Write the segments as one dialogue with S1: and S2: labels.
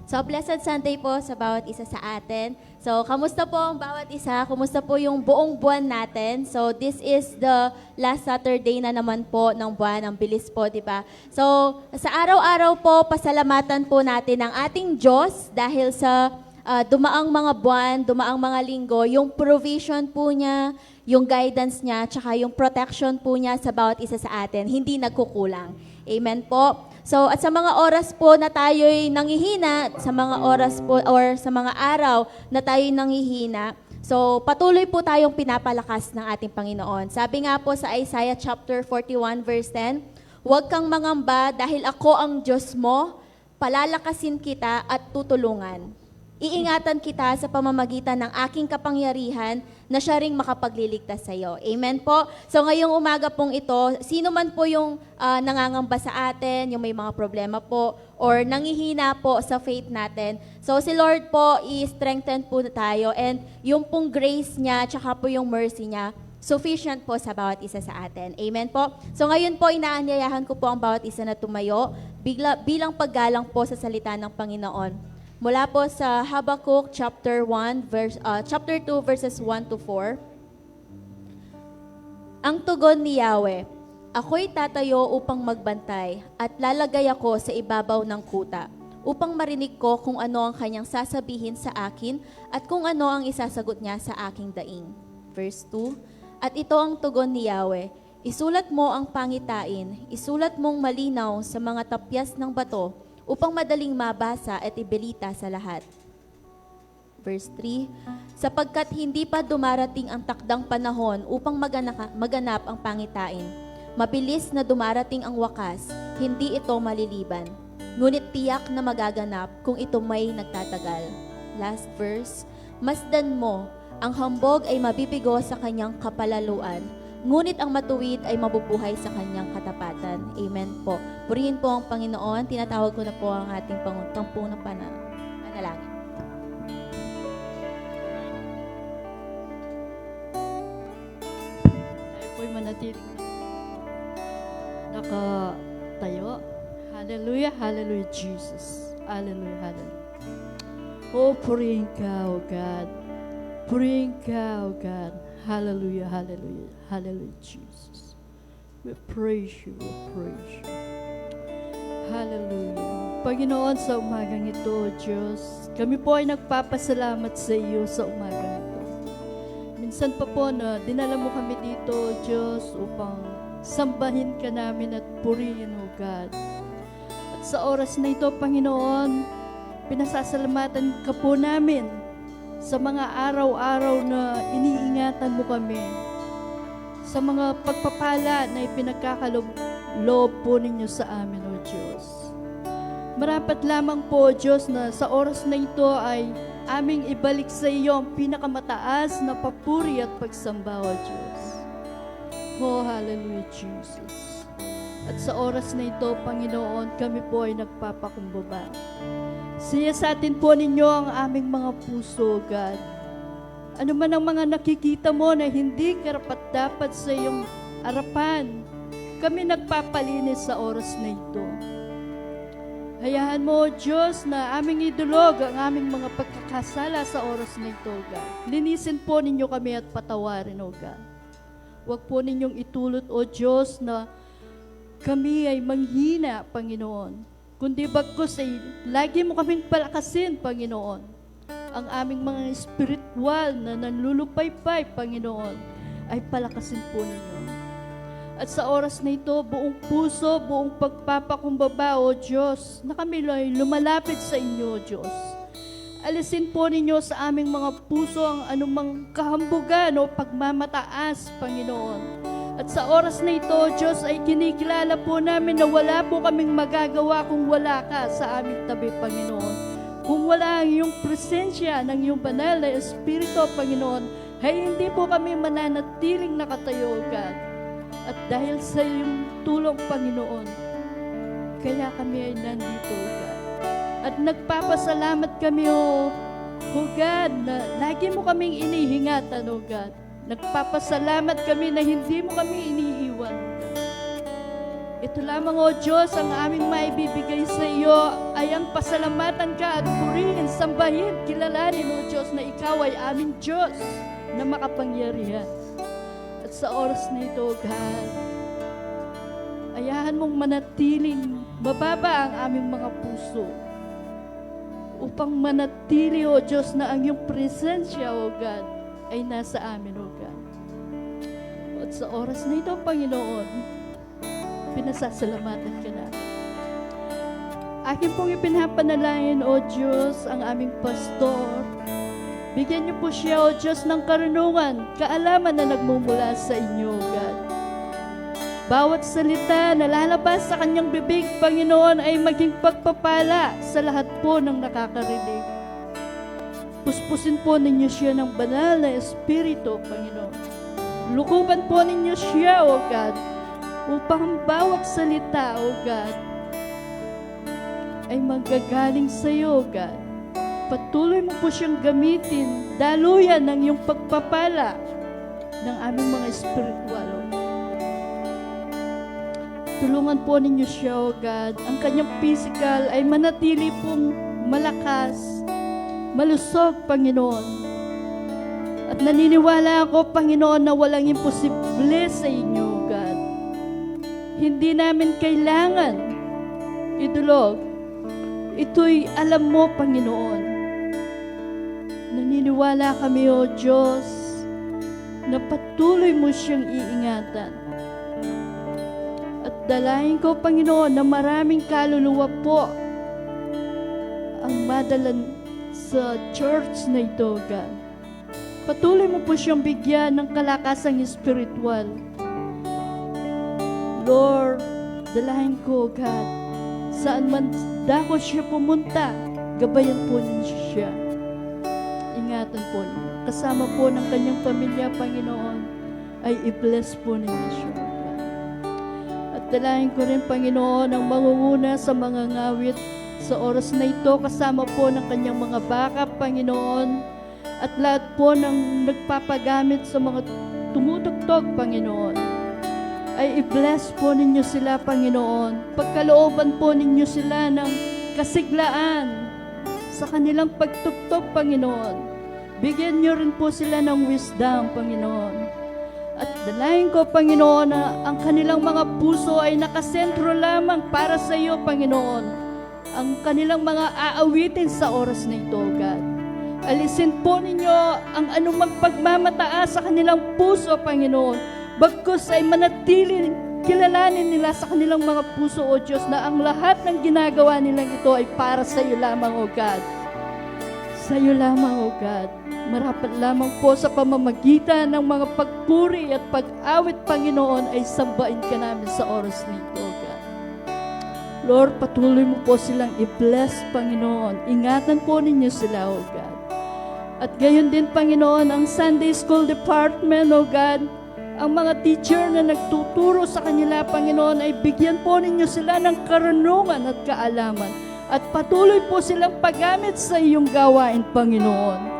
S1: So, Blessed Sunday po sa bawat isa sa atin. So, kamusta po ang bawat isa? Kamusta po yung buong buwan natin? So, this is the last Saturday na naman po ng buwan. Ang bilis po, di ba? So, sa araw-araw po, pasalamatan po natin ang ating Diyos dahil sa dumaang mga buwan, dumaang mga linggo, yung provision po niya, yung guidance niya, tsaka yung protection po niya sa bawat isa sa atin, hindi nagkukulang. Amen po. So, at sa mga oras po na tayo'y nangihina, sa mga oras po or sa mga araw na tayo'y nangihina, so patuloy po tayong pinapalakas ng ating Panginoon. Sabi nga po sa Isaiah chapter 41 verse 10, "Huwag kang mangamba dahil ako ang Diyos mo, palalakasin kita at tutulungan. Iingatan kita sa pamamagitan ng aking kapangyarihan na siya ring makapagliligtas sa iyo." Amen po. So ngayong umaga pong ito, sino man po yung nangangamba sa atin, yung may mga problema po, or nangihina po sa faith natin. So si Lord po, i-strengthen po tayo, and yung pong grace niya, tsaka po yung mercy niya, sufficient po sa bawat isa sa atin. Amen po. So ngayon po, inaanyayahan ko po ang bawat isa na tumayo, bilang paggalang po sa salita ng Panginoon. Mula po sa Habakkuk chapter 2 verses 1 to 4. Ang tugon ni Yahweh, "Ako'y tatayo upang magbantay at lalagay ako sa ibabaw ng kuta upang marinig ko kung ano ang kanyang sasabihin sa akin at kung ano ang isasagot niya sa aking daing." Verse 2, "At ito ang tugon ni Yahweh, isulat mo ang pangitain, isulat mong malinaw sa mga tapyas ng bato, upang madaling mabasa at ibelita sa lahat." Verse 3, "Sapagkat hindi pa dumarating ang takdang panahon upang maganap ang pangitain. Mabilis na dumarating ang wakas, hindi ito maliliban. Ngunit tiyak na magaganap kung ito may nagtatagal." Last verse, "Masdan mo, ang hambog ay mabibigo sa kanyang kapalaluan, ngunit ang matuwid ay mabubuhay sa kanyang katapatan." Amen po. Purihin po ang Panginoon. Tinatawag ko na po ang ating pangpunang panalangin.
S2: Tayo po'y manatiling nakatayo. Hallelujah, hallelujah, Jesus. Hallelujah, hallelujah. Oh, purihin ka, oh God. Purihin ka, oh God. Hallelujah, hallelujah, hallelujah, Jesus. We praise you, we praise you. Hallelujah. Panginoon, sa umagang ito, Diyos, kami po ay nagpapasalamat sa iyo sa umagang ito. Minsan pa po na dinala mo kami dito, Diyos, upang sambahin ka namin at purihin, O God. At sa oras na ito, Panginoon, pinasasalamatan ka po namin sa mga araw-araw na iniingatan mo kami, sa mga pagpapala na ipinagkakaloob po ninyo sa amin, O Diyos. Marapat lamang po, Diyos, na sa oras na ito ay aming ibalik sa iyo ang pinakamataas na papuri at pagsamba, O Diyos. Oh, hallelujah, Jesus. At sa oras na ito, Panginoon, kami po ay nagpapakumbaba. Siya sa atin po ninyo ang aming mga puso, God. Ano man ang mga nakikita mo na hindi karapat-dapat sa iyong harapan, kami nagpapalinis sa oras na ito. Hayaan mo, Diyos, na aming idulog ang aming mga pagkakasala sa oras na ito, God. Linisin po ninyo kami at patawarin, O God. Huwag po ninyong itulot, O Diyos, na kami ay manghina, Panginoon. Kundi bagkus ay lagi mo kaming palakasin, Panginoon. Ang aming mga spiritual na nanlulupaypay, Panginoon, ay palakasin po ninyo. At sa oras na ito, buong puso, buong pagpapakumbaba, O Diyos, na kami ay lumalapit sa inyo, O Diyos. Alisin po ninyo sa aming mga puso ang anumang kahambugan o pagmamataas, Panginoon. At sa oras na ito, Diyos, ay kinikilala po namin na wala po kaming magagawa kung wala ka sa aming tabi, Panginoon. Kung wala ang iyong presensya ng iyong banal na Espiritu, Panginoon, ay hindi po kami mananatiling nakatayo, God. At dahil sa iyong tulong, Panginoon, kaya kami ay nandito, God. At nagpapasalamat kami, O God, na lagi mo kaming inihingatan, O God. Nagpapasalamat kami na hindi mo kami iniiwan. Ito lamang, O Diyos, ang aming maibibigay sa iyo, ay ang pasalamatan ka at purihin, sambahin, kilalanin, O Diyos, na Ikaw ay aming Diyos na makapangyarihan. At sa oras na ito, God, ayahan mong manatiling mababa ang aming mga puso upang manatili, O Diyos, na ang iyong presensya, O God, ay nasa amin, O God. At sa oras na ito, Panginoon, pinasasalamatan ka namin. Akin pong ipinapanalangin, O Diyos, ang aming pastor. Bigyan niyo po siya, O Diyos, ng karunungan, kaalaman na nagmumula sa inyo, O God. Bawat salita na lalabas sa kanyang bibig, Panginoon, ay maging pagpapala sa lahat po ng nakakarinig. Puspusin po ninyo siya ng banal na Espiritu, Panginoon. Lukuban po ninyo siya, O God, upang bawat salita, O God, ay manggagaling sa iyo, O God. Patuloy mo po siyang gamitin, daluyan ng iyong pagpapala ng aming mga espiritual, O God. Tulungan po ninyo siya, O God. Ang kanyang physical ay manatili pong malakas, malusog, Panginoon. At naniniwala ako, Panginoon, na walang imposible sa inyo, O God. Hindi namin kailangan idulog. Ito'y alam mo, Panginoon. Naniniwala kami, O Diyos, na patuloy mo siyang iingatan. At dalahin ko, Panginoon, na maraming kaluluwa po ang madalan sa church na ito, God. Patuloy mo po siyang bigyan ng kalakasang espiritual. Lord, dalahin ko, God, saan man dako siya pumunta, gabayan po ninyo siya. Ingatan po ninyo. Kasama po ng kanyang pamilya, Panginoon, ay i-bless po ninyo siya. At dalahin ko rin, Panginoon, ang mangunguna sa mga ngawit sa oras na ito, kasama po ng kanyang mga backup, Panginoon, at lahat po ng nagpapagamit sa mga tumutugtog, Panginoon, ay i-bless po ninyo sila, Panginoon. Pagkalooban po ninyo sila ng kasiglaan sa kanilang pagtugtog, Panginoon. Bigyan nyo rin po sila ng wisdom, Panginoon. At dalahin ko, Panginoon, na ang kanilang mga puso ay nakasentro lamang para sa iyo, Panginoon. Ang kanilang mga aawitin sa oras na ito, God. Alisin po ninyo ang anumang pagmamataas sa kanilang puso, Panginoon. Bagkus ay manatili, kilalanin nila sa kanilang mga puso, O Diyos, na ang lahat ng ginagawa nilang ito ay para sa iyo lamang, O God. Sa iyo lamang, O God. Marapat lamang po sa pamamagitan ng mga pagpuri at pag-awit, Panginoon, ay sambain ka namin sa oras nito, God. Lord, patuloy mo po silang i-bless, Panginoon. Ingatan po ninyo sila, O God. At gayon din, Panginoon, ang Sunday School Department, O God, ang mga teacher na nagtuturo sa kanila, Panginoon, ay bigyan po ninyo sila ng karunungan at kaalaman. At patuloy po silang paggamit sa iyong gawain, Panginoon.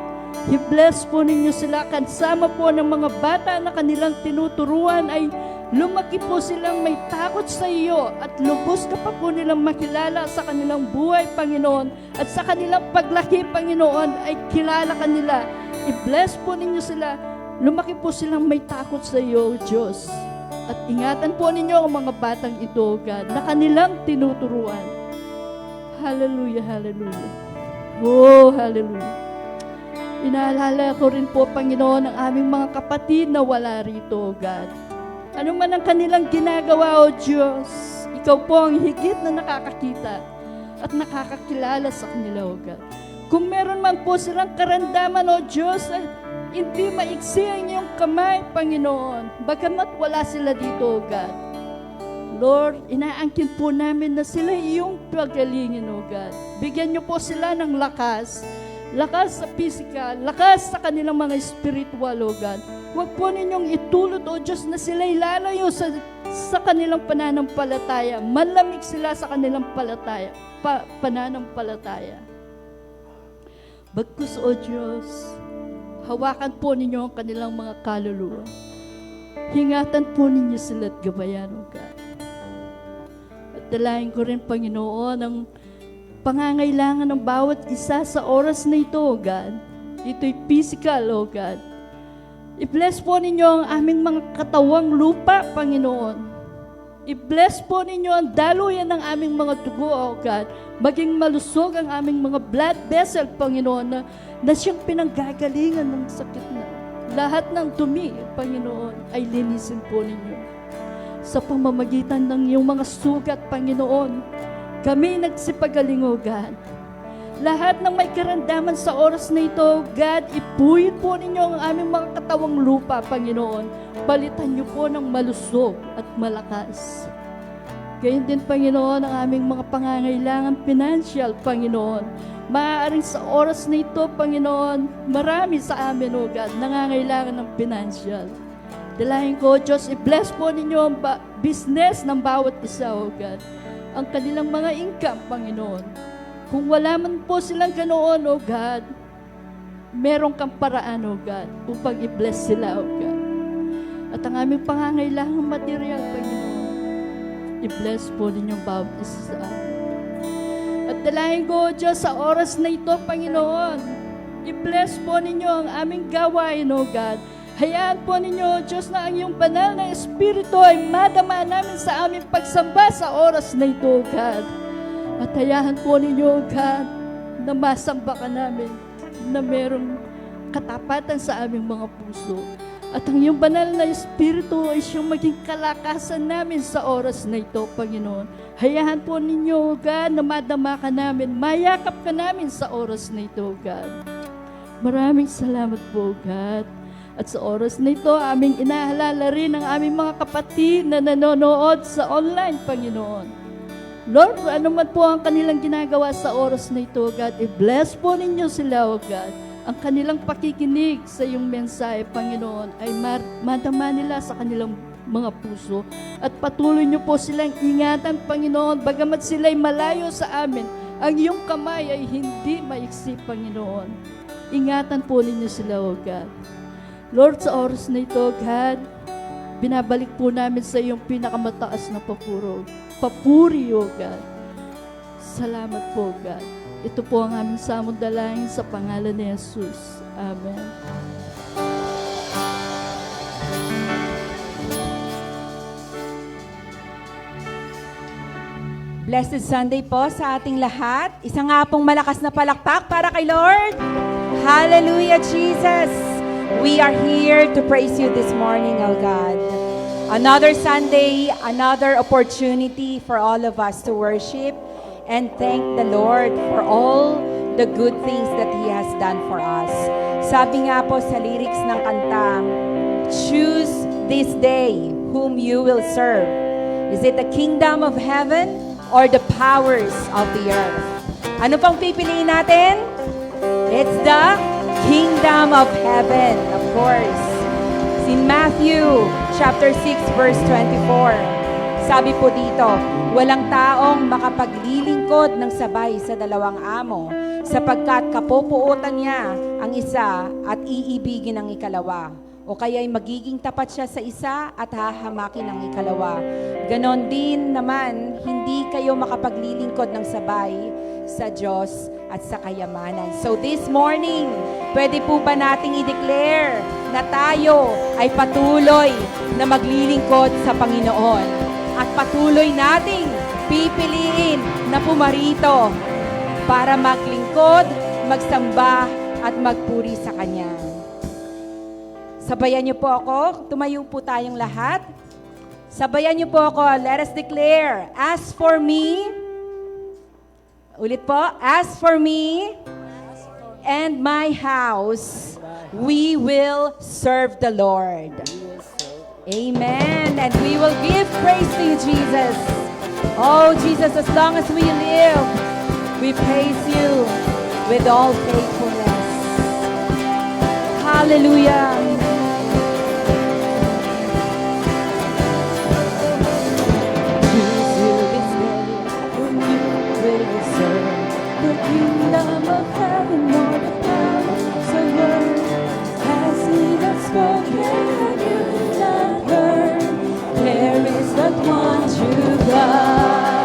S2: I-bless po ninyo sila, kasama po ng mga bata na kanilang tinuturuan ay lumaki po silang may takot sa iyo at lubos ka pa po nilang makilala sa kanilang buhay, Panginoon. At sa kanilang paglaki, Panginoon, ay kilala ka nila. I-bless po ninyo sila. Lumaki po silang may takot sa iyo, Diyos. At ingatan po ninyo ang mga batang ito, God, na kanilang tinuturuan. Hallelujah, hallelujah. Oh, hallelujah. Inaalala ko rin po, Panginoon, ang aming mga kapatid na wala rito, God. Ano man ang kanilang ginagawa, O Diyos, Ikaw po ang higit na nakakakita at nakakakilala sa kanila, O God. Kung meron man po silang karamdaman, O Diyos, hindi maiksi ang iyong kamay, Panginoon, bagamat wala sila dito, O God. Lord, inaangkin po namin na sila iyong pagalingin, O God. Bigyan niyo po sila ng lakas. Lakas sa physical, lakas sa kanilang mga spiritual, O God. Huwag po ninyong itulot, O Diyos, na sila'y lalayo sa kanilang pananampalataya. Malamig sila sa kanilang pananampalataya. Bagkus, O Diyos, hawakan po ninyo ang kanilang mga kaluluwa. Hingatan po ninyo sila at gabayan, O God. At dalahin ko rin, Panginoon, ang pangangailangan ng bawat isa sa oras na ito, O God. Ito'y physical, O God. I-bless po ninyo ang aming mga katawang lupa, Panginoon. I-bless po ninyo ang daluyan ng aming mga dugo, O God. Maging malusog ang aming mga blood vessel, Panginoon, na siyang pinanggagalingan ng sakit na. Lahat ng dumi, Panginoon, ay linisin po ninyo. Sa pamamagitan ng iyong mga sugat, Panginoon, kami nagsipagaling, O God. Lahat ng may karamdaman sa oras na ito, God, ipuyin po ninyo ang aming mga katawang lupa, Panginoon. Palitan niyo po ng malusog at malakas. Gayon din, Panginoon, ang aming mga pangangailangan financial, Panginoon. Maaaring sa oras na ito, Panginoon, marami sa amin, O God, nangangailangan ng financial. Dalahin ko, Diyos, i-bless po ninyo ang business ng bawat isa, O God. Ang kanilang mga income, Panginoon. Kung wala man po silang ganoon, O God, meron kang paraan, O God, upang i-bless sila, O God. At ang aming pangangailangan material, Panginoon, i-bless po ninyong bawat isa sa amin. At dalahin ko, Diyos, sa oras na ito, Panginoon, i-bless po ninyo ang aming gawain, O God. Hayaan po ninyo, Diyos, na ang iyong banal na Espiritu ay madama namin sa aming pagsamba sa oras na ito, O God. At hayaan po ninyo, God, na masamba ka namin, na merong katapatan sa aming mga puso. At ang iyong banal na Espiritu ay siyang maging kalakasan namin sa oras na ito, Panginoon. Hayaan po ninyo, God, na madama ka namin, mayakap ka namin sa oras na ito, God. Maraming salamat po, God. At sa oras na ito, aming inahalala rin ang aming mga kapatid na nanonood sa online, Panginoon. Lord, ano man po ang kanilang ginagawa sa oras na ito, God, i-bless po ninyo sila, O God. Ang kanilang pakikinig sa iyong mensahe, Panginoon, ay madama nila sa kanilang mga puso. At patuloy niyo po silang ingatan, Panginoon, bagamat sila'y malayo sa amin, ang iyong kamay ay hindi maiksi, Panginoon. Ingatan po ninyo sila, O God. Lord, sa oras na ito, God, binabalik po namin sa iyong pinakamataas na papuri, O God. Salamat po, God. Ito po ang aming samundalahin sa pangalan ni Jesus. Amen.
S3: Blessed Sunday po sa ating lahat. Isa nga pong malakas na palakpak para kay Lord. Hallelujah, Jesus. We are here to praise you this morning, O God. Another Sunday, another opportunity for all of us to worship and thank the Lord for all the good things that He has done for us. Sabi nga po sa lyrics ng kanta, choose this day whom you will serve. Is it the kingdom of heaven or the powers of the earth? Ano pang pipiliin natin? It's the kingdom of heaven, of course. In Matthew chapter 6 verse 24, sabi po dito, walang taong makapaglilingkod ng sabay sa dalawang amo, sapagkat kapupuutan niya ang isa at iibigin ang ikalawa. O kaya'y magiging tapat siya sa isa at hahamakin ang ikalawa. Ganon din naman, hindi kayo makapaglilingkod ng sabay sa Diyos at sa kayamanan. So this morning, pwede po ba nating i-declare na tayo ay patuloy na maglilingkod sa Panginoon at patuloy nating pipiliin na pumarito para maglingkod, magsamba at magpuri sa Kanya. Sabayan niyo po ako, tumayo po tayong lahat. Sabayan niyo po ako, let us declare, as for me, ulit po, as for me and my house, we will serve the Lord. Amen. And we will give praise to you, Jesus. Oh, Jesus, as long as we live, we praise you with all faithfulness. Hallelujah. The kingdom of heaven or the powers of earth. Has He not spoken and you not heard? There is but one true God.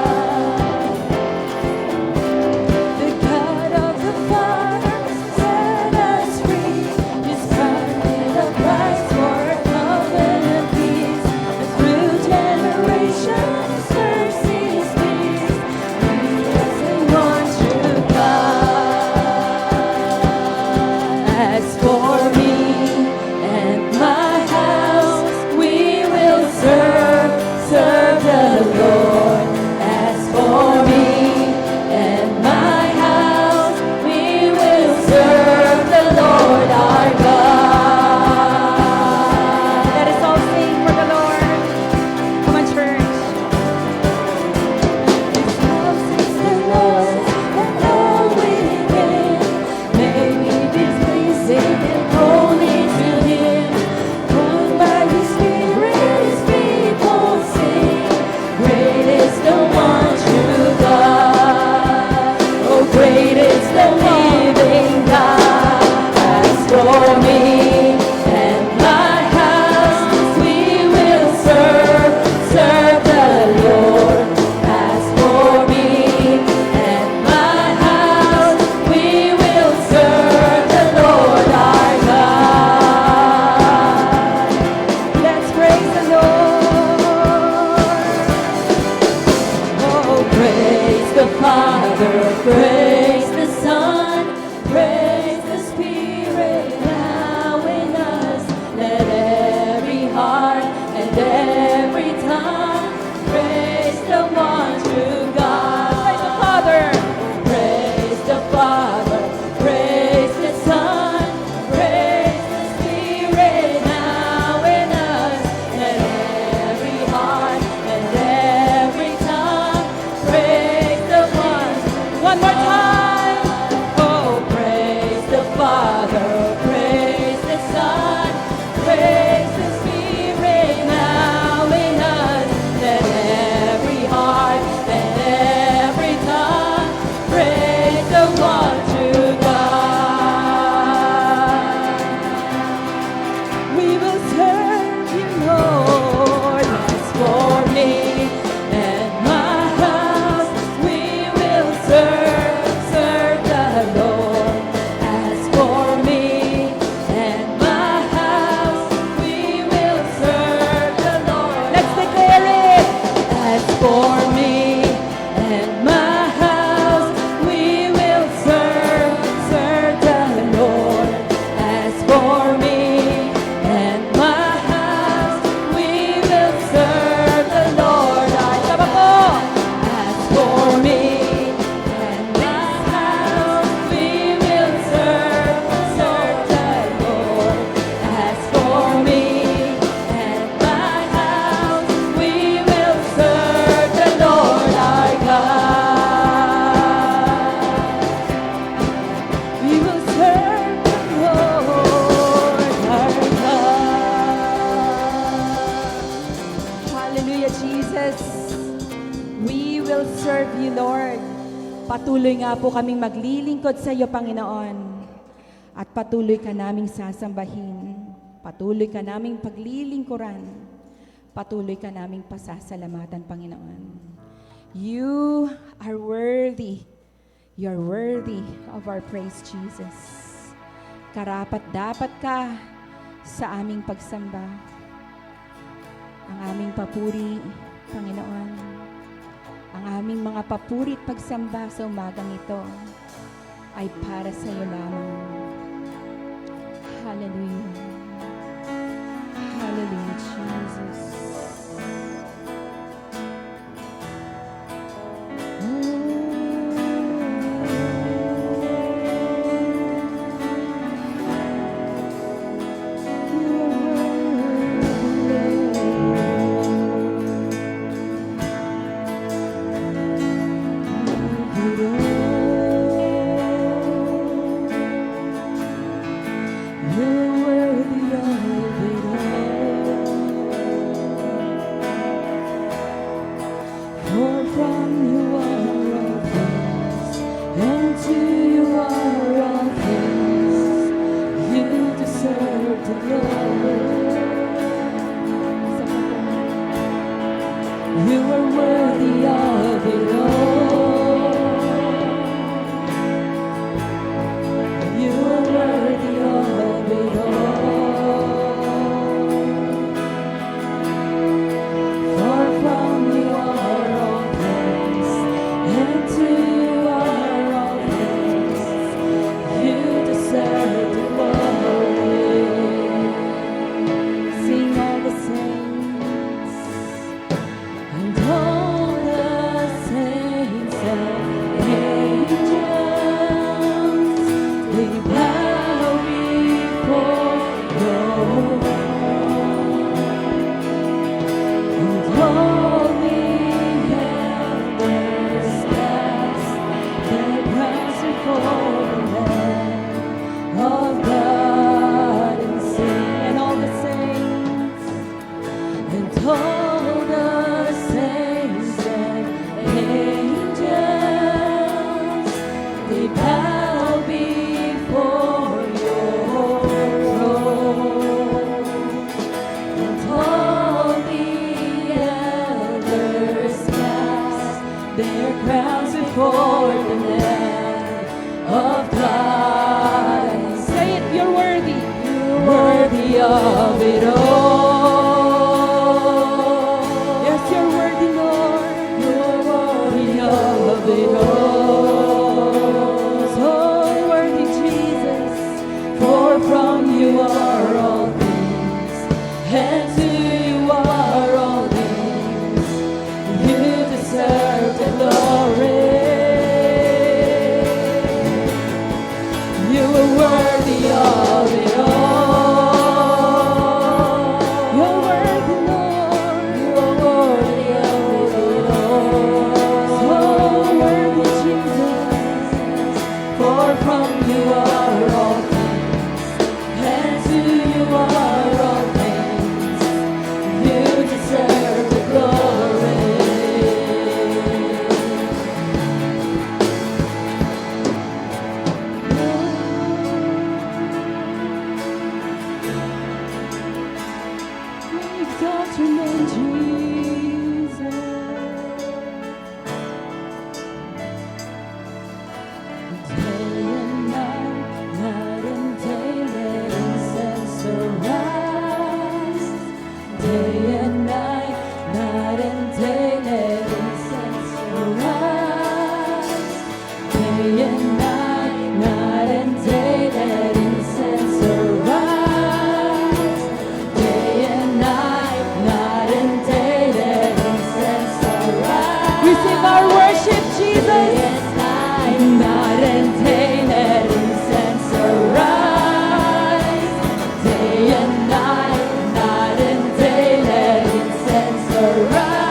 S1: Praise the Son, praise the Spirit now in us. Let every heart and every tongue praise the one true God.
S3: Praise the Father.
S1: Praise the Father, praise the Son, praise the Spirit now in us. Let every heart and every tongue praise the one.
S3: One more time.
S1: Oh, praise the Father, praise the Son, praise the Spirit now in us. Let every heart and every tongue praise the one true God.
S3: We will serve you, Lord.
S1: As for me and my house, we will serve the Lord. As for me and my house, we will serve the Lord.
S3: Let's declare it.
S1: As for me and my house, we will serve the Lord. As for me and my house, we will serve the Lord. Ay, sama po. As for me and my house, we will serve the Lord. As for me and my house, we will serve the Lord our God.
S3: We will serve the Lord our God. Hallelujah, Jesus. We will serve you, Lord. Patuloy nga po kaming maglilingkod sa iyo, Panginoon. At patuloy ka naming sasambahin. Patuloy ka naming paglilingkuran. Patuloy ka naming pasasalamatan, Panginoon. You are worthy. You are worthy of our praise, Jesus. Karapat dapat ka sa aming pagsamba. Ang aming papuri, Panginoon. Ang aming mga papuri at pagsamba sa umagang ito ay para sa iyo lamang. Hallelujah. Hallelujah, Jesus. For from you are all things, and to you are all things. You deserve the glory. You are worthy of it all. You are worthy of it all. For from you are all things, and to you are all things. You deserve the glory. Sing all the saints, and all the saints and angels, they bow before your throne. And all the elders cast their crowns before the Lamb of God and sing. And all the saints, and all the saints and angels, they bow before your throne. And all the elders cast their crowns before the Lamb of God and say it, you're worthy. You're worthy of it all. Yes, you're worthy, Lord. You're worthy of it all. For from you are all things, and to you are all things. You deserve the glory. We exalt your name, Jesus. Day and night, night and day, let incense arise. Day and night, night and day, let incense arise. Day and night, night and day, let incense arise. Day and night, night and day, let incense arise. Receive our worship, Jesus. Day and night, night and day, let incense arise. Day and night, night and day, let incense arise.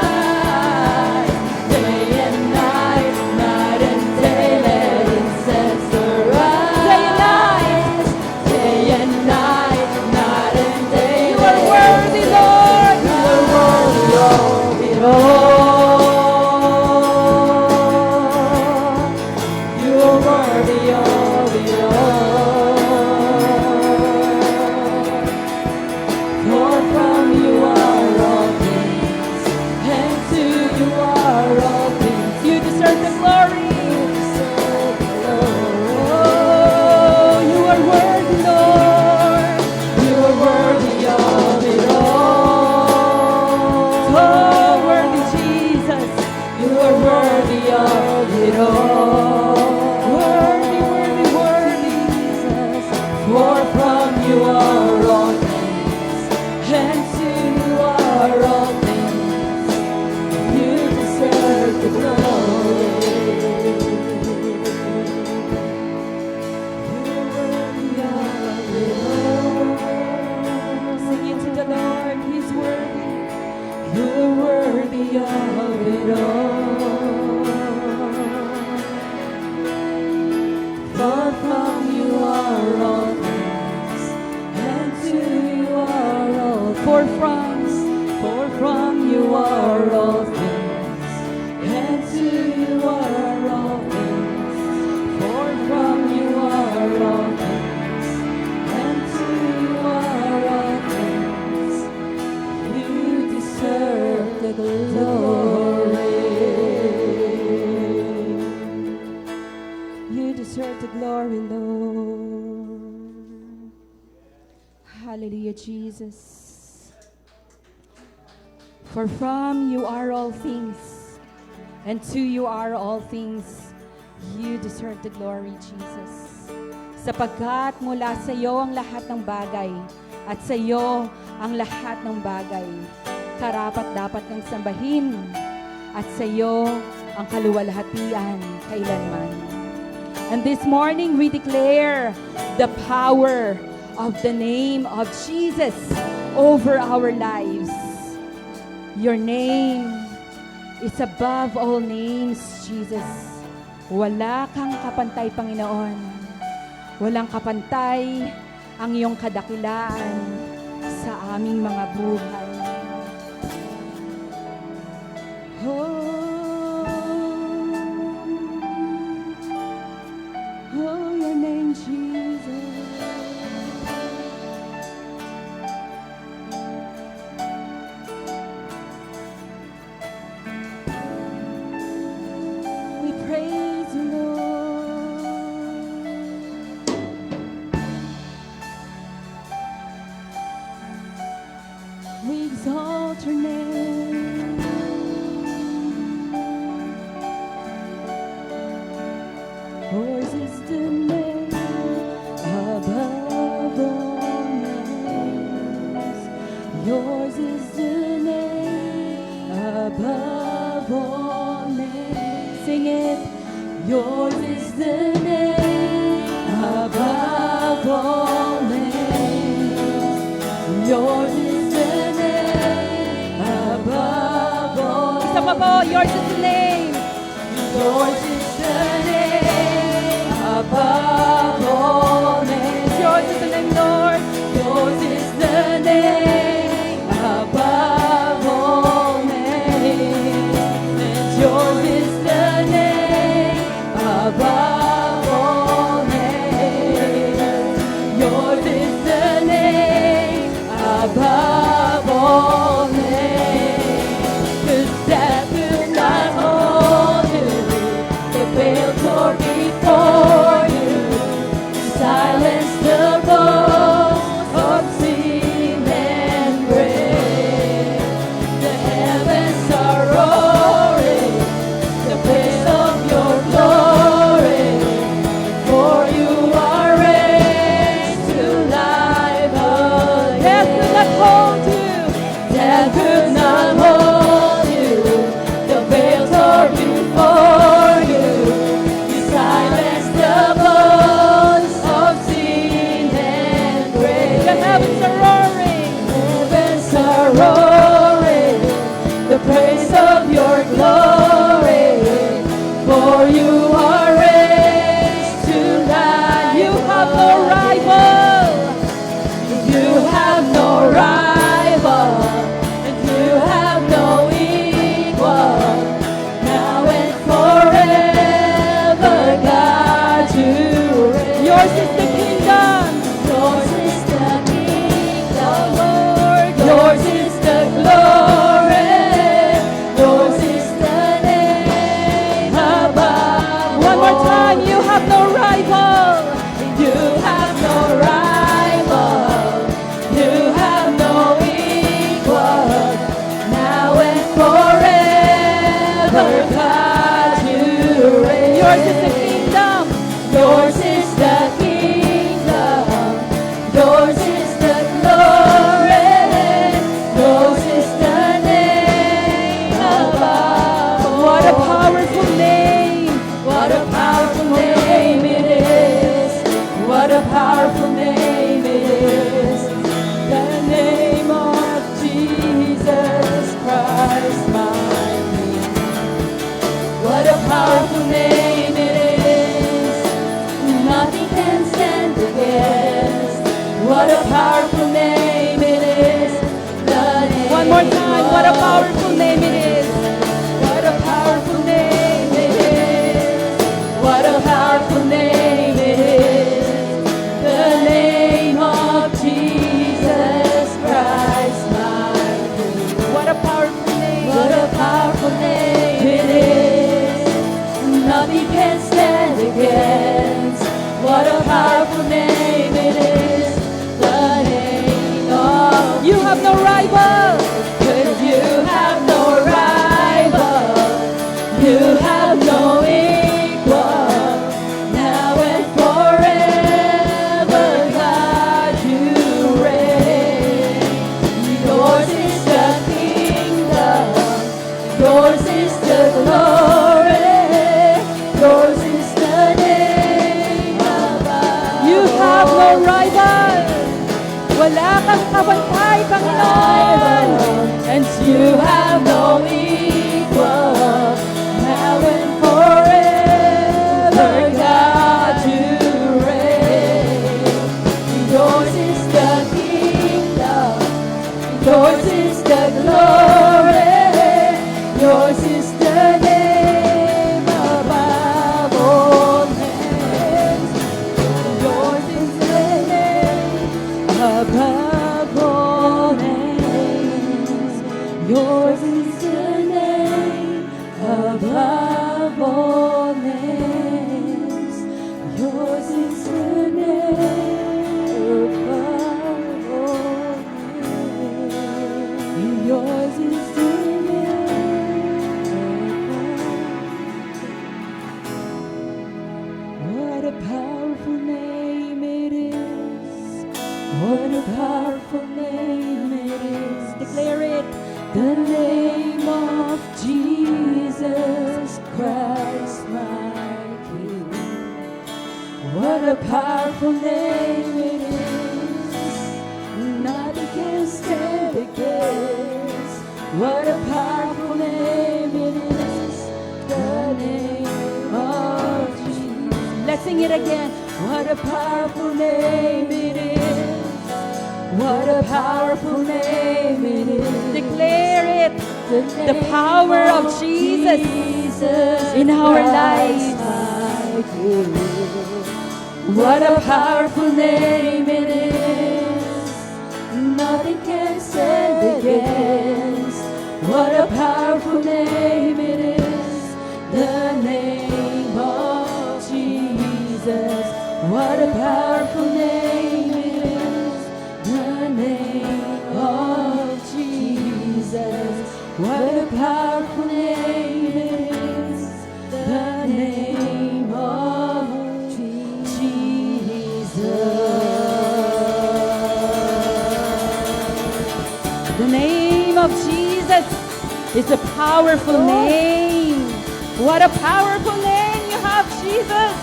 S3: Day and night, night and day, let incense arise. Day and night, day and night, night and day. You are worthy, Lord. You are worthy of it all. You are worthy of it all. For from you are all things, and to you are all things. You deserve the glory. Oh, you are worthy, Lord. You are worthy of it all. So worthy, Jesus. You are worthy of it all. Worthy, worthy, worthy, Jesus. For from you are all things, and to you are all things. You deserve the glory. You are worthy of it all. Sing it to the Lord, He's worthy. You are worthy of it all. For from you are all things, and to you are all. For from you are all things, and to you are all things. For from you are all things, and to you are all things. You deserve the glory. You deserve the glory, Lord. Hallelujah, Jesus. For from you are all things, and to you are all things. You deserve the glory, Jesus. Sapagkat mula sa iyo ang lahat ng bagay, at sa iyo ang lahat ng bagay. Karapat-dapat ng sambahin, at sa iyo ang kaluwalhatian kailanman. And this morning we declare the power of the name of Jesus over our lives. Your name is above all names, Jesus. Wala kang kapantay, Panginoon. Walang kapantay ang iyong kadakilaan sa aming mga buhay. Oh, your name, Jesus. We praise you, Lord. We exalt your name. Yours is the name above all names. Yours is the name above all names. Sing it. Yours is the name above all names. Yours is the name above all. Isa pa po, yours is the name. Yours is the name above above all names. Yours is the name above all names. 'Cause death could not hold you. The veil tore before you. Silence the boast of sin and grave. The heavens are roaring, the praise of your glory. For you are raised to life again. Death could not hold you. Death could not hold you. The veil tore before you. You silenced the voice of sin and grave. The heavens are roaring. Heavens are roaring. The praise of your glory. For you are raised to life. You have no rival. You have no rival. And you have no equal. Now and forever, God, you reign. Yours is the kingdom. Yours is the kingdom, Lord. Yours is the glory. Yours is the name above. One more time. You have no rival. You have no rival. You have no equal. Now and forever, God, you reign. Yours is the kingdom. Yours is the kingdom. Yours is the glory. Yours is the name above. What a powerful name. What a powerful name it is. What a powerful name it is. The name of Jesus Christ, my King. What a powerful name it is. Nothing can stand against. What a powerful name it is. The name. One more time. What a powerful name it is. What a powerful name it is. What a powerful name it is. The name of Jesus Christ, my King. What a powerful name. What a powerful name it is. Nothing can stand against. What a powerful name it is. The name of. You have no rival. 'Cause you have no rival. You have no equal. Now and forever, God, you reign. Yours is the kingdom. Yours is the glory. Yours is the name above. You have no rival. Wala kang kabantay, Panginoon. And you have no equal. Now and forever, God, you reign. Yours is the kingdom. Yours is the glory. Yours is the name above all names. Yours is the name above all names. Yours is the name above all names. Yours is the name above all names. Yours is the What a powerful name it is. What a powerful name it is. Declare it. The name of Jesus Christ, my King. What a powerful name it is. Nothing can stand against. What a powerful name it is. The name of Jesus. Let's sing it again. What a powerful name it is. What a powerful name it is. Declare it. The power of Jesus in our lives.
S2: What a powerful name it is. Nothing can stand against. What a powerful name it is. The name of Jesus. What a powerful name it is. The name of Jesus. What a powerful name it is. The name of
S3: The name of Jesus is a powerful name. What a powerful name you have, Jesus.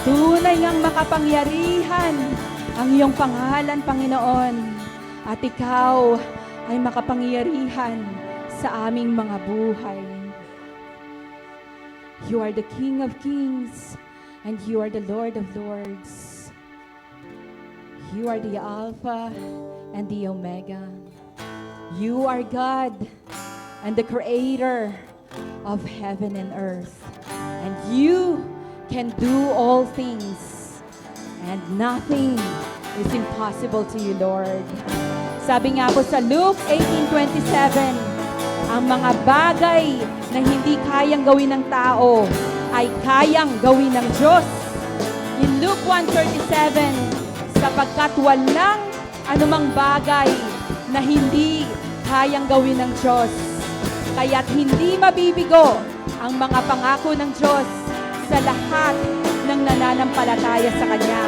S3: Tunay ngang makapangyarihan ang iyong pangalan, Panginoon. At ikaw ay makapangyarihan sa aming mga buhay. You are the King of Kings and you are the Lord of Lords. You are the Alpha and the Omega. You are God and the Creator of heaven and earth. And you can do all things, and nothing is impossible to you, Lord. Sabi nga po sa Luke 18:27, ang mga bagay na hindi kayang gawin ng tao ay kayang gawin ng Diyos. In Luke 1:37, sapagkat walang anumang bagay na hindi kayang gawin ng Diyos. Kaya't hindi mabibigo ang mga pangako ng Diyos sa lahat ng nananampalataya sa Kanya.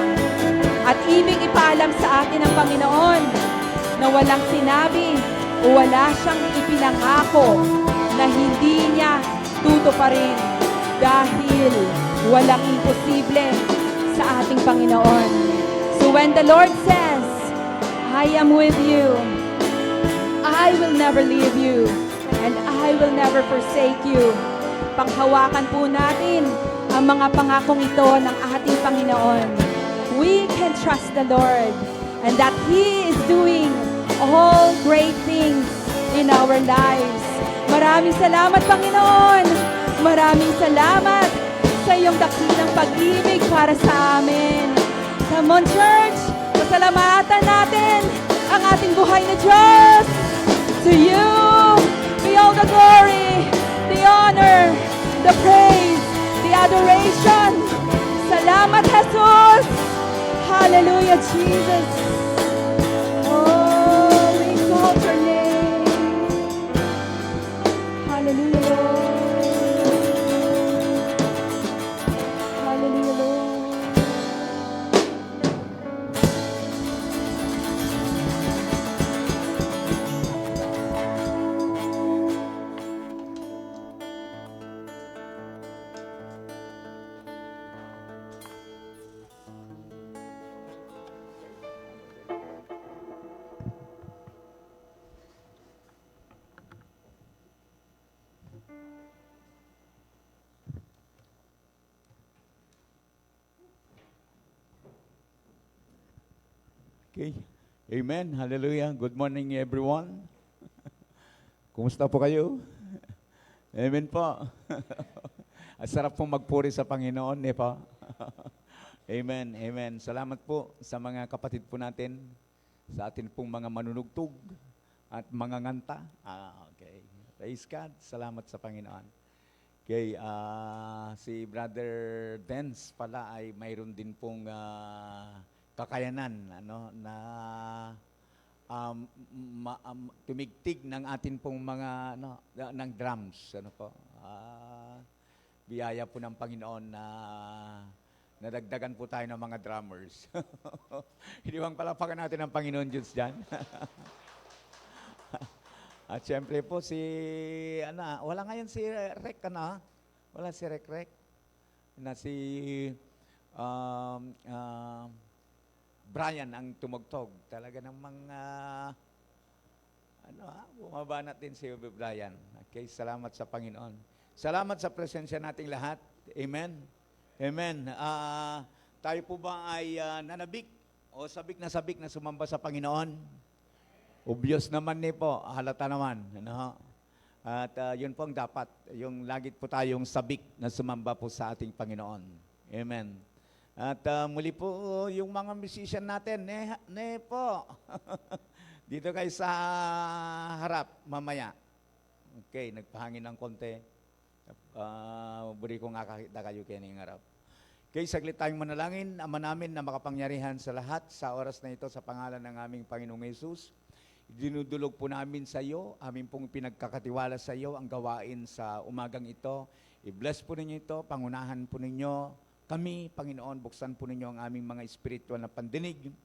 S3: At ibig ipaalam sa atin ng Panginoon na walang sinabi o wala siyang ipinangako na hindi niya tutuparin dahil walang imposible sa ating Panginoon. So when the Lord says, I am with you, I will never leave you, and I will never forsake you. Panghawakan po natin ang mga pangakong ito ng ating Panginoon. We can trust the Lord and that He is doing all great things in our lives. Maraming salamat, Panginoon. Maraming salamat sa iyong dakilang pag-ibig para sa amin. Come on, church! Pasalamatan natin ang ating buhay na Diyos. To you be all the glory, the honor, the praise, the adoration. Salamat, Jesus! Hallelujah, Jesus! Oh, we exalt your name. Hallelujah, Lord. Hallelujah, Lord.
S4: Okay. Amen. Hallelujah. Good morning, everyone. Kumusta po kayo? Amen po. Ang sarap pong magpuri sa Panginoon, eh po. Amen. Amen. Salamat po sa mga kapatid po natin, sa atin pong mga manunugtog at mga nganta. Okay. Praise God. Salamat sa Panginoon. Okay. Si Brother Dance pala ay mayroon din pong kakayanan na tumigtig ng atin pong mga ng drums biyaya po ng Panginoon na nadagdagan po tayo ng mga drummers. Hindi bang palapakan natin ang Panginoon Diyos dyan? At syempre po wala ngayon si Rek wala si Rek na si Brian ang tumugtog. Talaga namang bumaba natin si Brian. Okay, salamat sa Panginoon. Salamat sa presensya nating lahat. Amen. Amen. Tayo po ba ay nanabik o sabik na sumamba sa Panginoon? Obvious naman po, halata naman. At yun po ang dapat, yung lagi po tayong sabik na sumamba po sa ating Panginoon. Amen. At muli po, yung mga musician natin, po. Dito kayo sa harap, mamaya. Okay, nagpahangin ng konti. Buri ko nga kakita kayo kayo harap. Okay, saglit tayong manalangin. Ama namin na makapangyarihan sa lahat, sa oras na ito, sa pangalan ng aming Panginoong Yesus. Dinudulog po namin sa iyo, amin pong pinagkakatiwala sa iyo ang gawain sa umagang ito. I-bless po ninyo ito, pangunahan po ninyo kami, Panginoon, buksan po ninyo ang aming mga spiritual na pandinig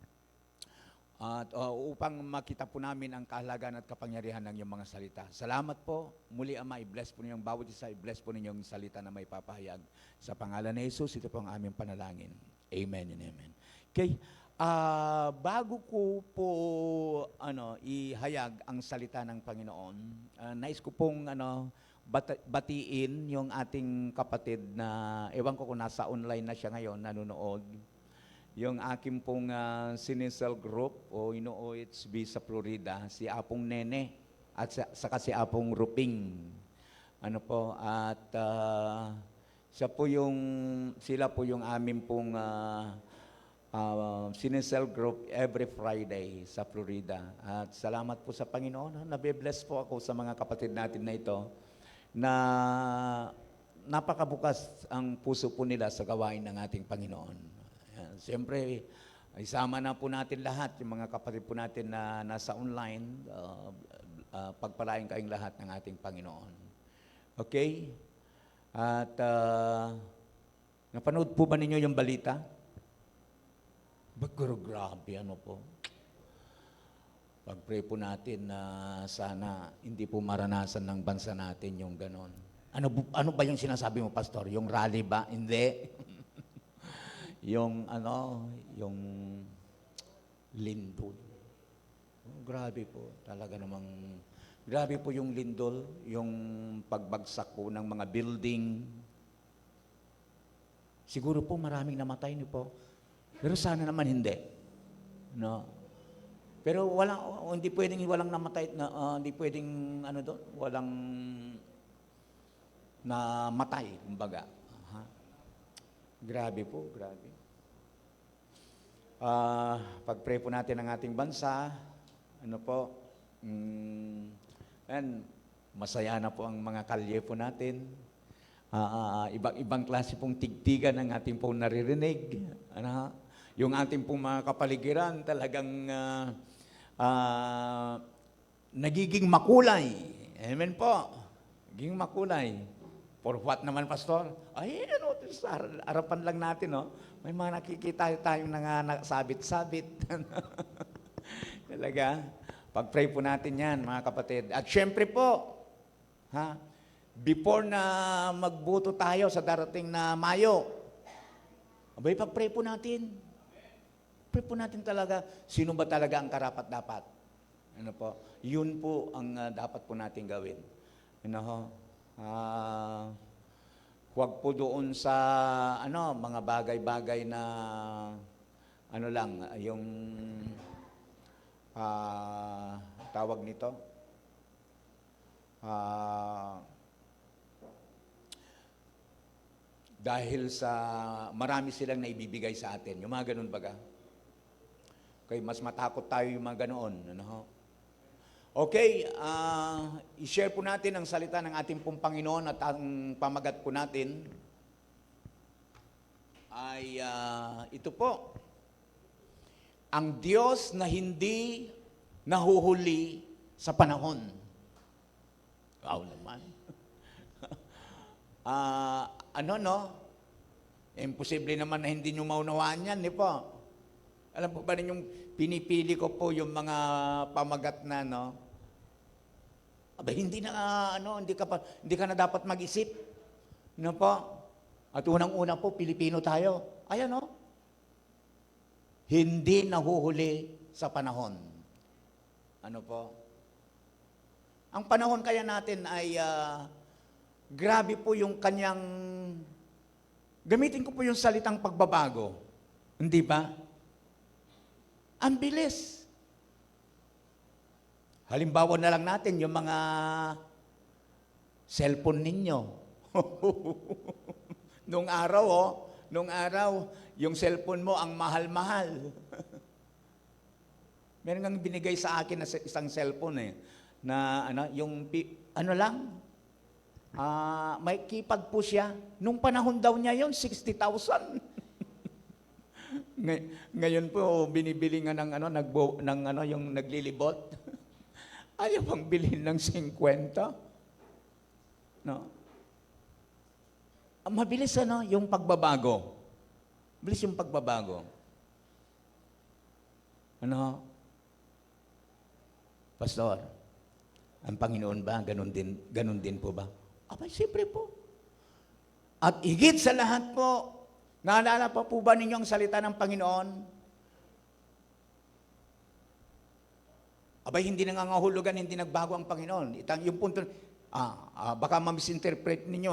S4: at upang makita po namin ang kahalagaan at kapangyarihan ng iyong mga salita. Salamat po. Muli, Ama, i-bless po ninyo ang bawat isa, i-bless po ninyo ang salita na may papahayag. Sa pangalan ni Jesus, ito po ang aming panalangin. Amen and amen. Okay. Bago ko po ihayag ang salita ng Panginoon, nais ko pong batiin yung ating kapatid na ewan ko kung nasa online na siya ngayon, nanonood. Yung aking pong sinisel group o OHB sa Florida, si Apong Nene at saka si Apong Ruping. Sila po yung amin pong sinisel group every Friday sa Florida. At salamat po sa Panginoon. Nabe-bless po ako sa mga kapatid natin na ito na napakabukas ang puso po nila sa gawain ng ating Panginoon. Siyempre, isama na po natin lahat, yung mga kapatid po natin na nasa online, pagpalain kayong lahat ng ating Panginoon. Okay? At napanood po ba ninyo yung balita? Grabe, po. Pag-pray po natin na sana hindi po maranasan ng bansa natin yung ganon. Ano ba yung sinasabi mo, Pastor? Yung rally ba? Hindi. yung lindol. Grabe po. Talaga namang, grabe po yung lindol, yung pagbagsak po ng mga building. Siguro po maraming namatay niyo po. Pero sana naman hindi. No? Pero hindi pwedeng walang namatay, hindi pwedeng walang namatay, kumbaga. Grabe po, grabe. Pag-pray po natin ang ating bansa, masaya na po ang mga kalye po natin. Ibang klase pong tigtigan ang ating pong naririnig. Yung ating pong mga kapaligiran talagang nagiging makulay. Amen po. Nagiging makulay. For what naman, Pastor? Sa harapan lang natin, may mga nakikita tayong sabit-sabit. Talaga. Pag-pray po natin yan, mga kapatid. At syempre po, before na magbuto tayo sa darating na Mayo, pag-pray po natin. Pray po natin talaga, sino ba talaga ang karapat-dapat? Yun po ang dapat po natin gawin. Huwag po doon sa mga bagay-bagay na yung tawag nito. Dahil sa marami silang naibibigay sa atin. Yung mga ganun baga. Okay, mas matakot tayo yung mga ganoon. Okay, i-share po natin ang salita ng ating pong Panginoon at ang pamagat po natin ay ito po. Ang Diyos na hindi nahuhuli sa panahon. Wow naman. Imposible naman na hindi nyo maunawaan yan, di po. Alam po ba ninyong pinipili ko po yung mga pamagat na, hindi ka na dapat mag-isip. Po? At unang-una po, Pilipino tayo. Ayan, hindi nahuhuli sa panahon. Po? Ang panahon kaya natin ay grabe po yung kanyang, gamitin ko po yung salitang pagbabago. Hindi ba? Ang bilis. Halimbawa na lang natin yung mga cellphone ninyo. Noong araw, nung araw, yung cellphone mo ang mahal-mahal. Meron kang binigay sa akin na isang cellphone eh, na ano lang, may keypad po siya. Nung panahon daw niya yon 60,000. Ngayon po, binibili nga ng yung naglilibot. Ayaw bang bilhin ng 50? No? Mabilis yung pagbabago. Mabilis yung pagbabago. Pastor, ang Panginoon ba, ganun din po ba? Abay, siyempre po. At higit sa lahat po, naalala pa po ba ninyo ang salita ng Panginoon? Abay, hindi nangangahulugan, hindi nagbago ang Panginoon. Yung punto, baka ma-misinterpret ninyo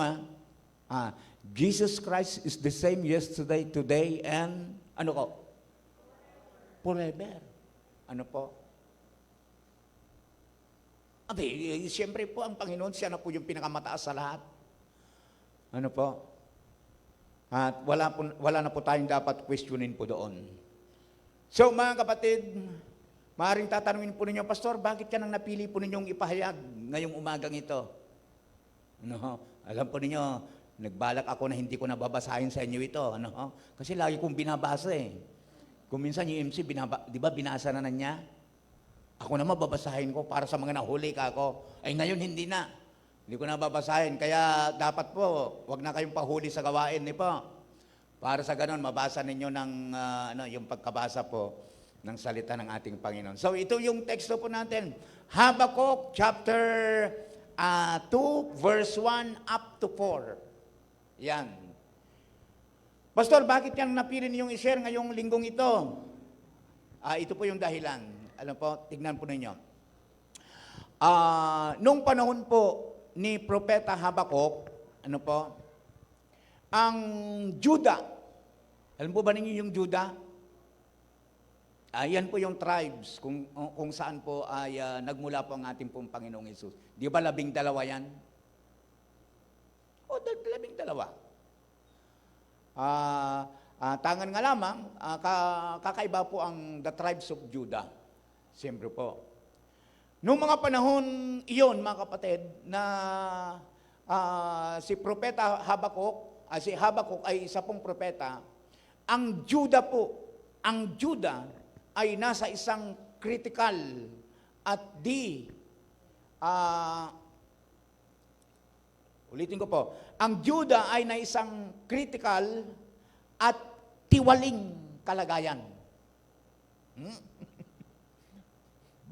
S4: Jesus Christ is the same yesterday, today, and forever. Ano po? Abay, siyempre po, ang Panginoon, siya na po yung pinakamataas sa lahat. Ano po? At wala na po tayong dapat questionin po doon. So, mga kapatid, maaaring tatanungin po ninyo, Pastor, bakit ka nang napili po ninyong ipahayag ngayong umagang ito? Alam po ninyo, nagbalak ako na hindi ko nababasahin sa inyo ito. Kasi lagi kong binabasa eh. Kung minsan yung MC, di ba binasa na niya? Ako naman babasahin ko para sa mga nahuli ka ako. Ay ngayon hindi na. Hindi ko na babasahin. Kaya dapat po, wag na kayong pahuli sa gawain. Po. Para sa ganun, mabasa ninyo ng yung pagkabasa po ng salita ng ating Panginoon. So ito yung teksto po natin. Habakkuk chapter 2 verse 1 up to 4. Yan. Pastor, bakit yan napili niyong i-share ngayong linggong ito? Ito po yung dahilan. Alam po, tignan po ninyo. Nung panahon po ni Propeta Habakkuk, ang Juda, alam po ba ninyo yung Juda? Yan po yung tribes kung saan po ay nagmula po ang ating pong Panginoong Hesus. Di ba 12 yan? O, 12. Tangan nga lamang, kakaiba po ang the tribes of Judah. Siyempre po. Noong mga panahon iyon, mga kapatid, na si Propeta Habakkuk, si Habakkuk ay isa pong propeta, ang Judah ay nasa isang critical at ulitin ko po, ang Judah ay na isang critical at tiwaling kalagayan.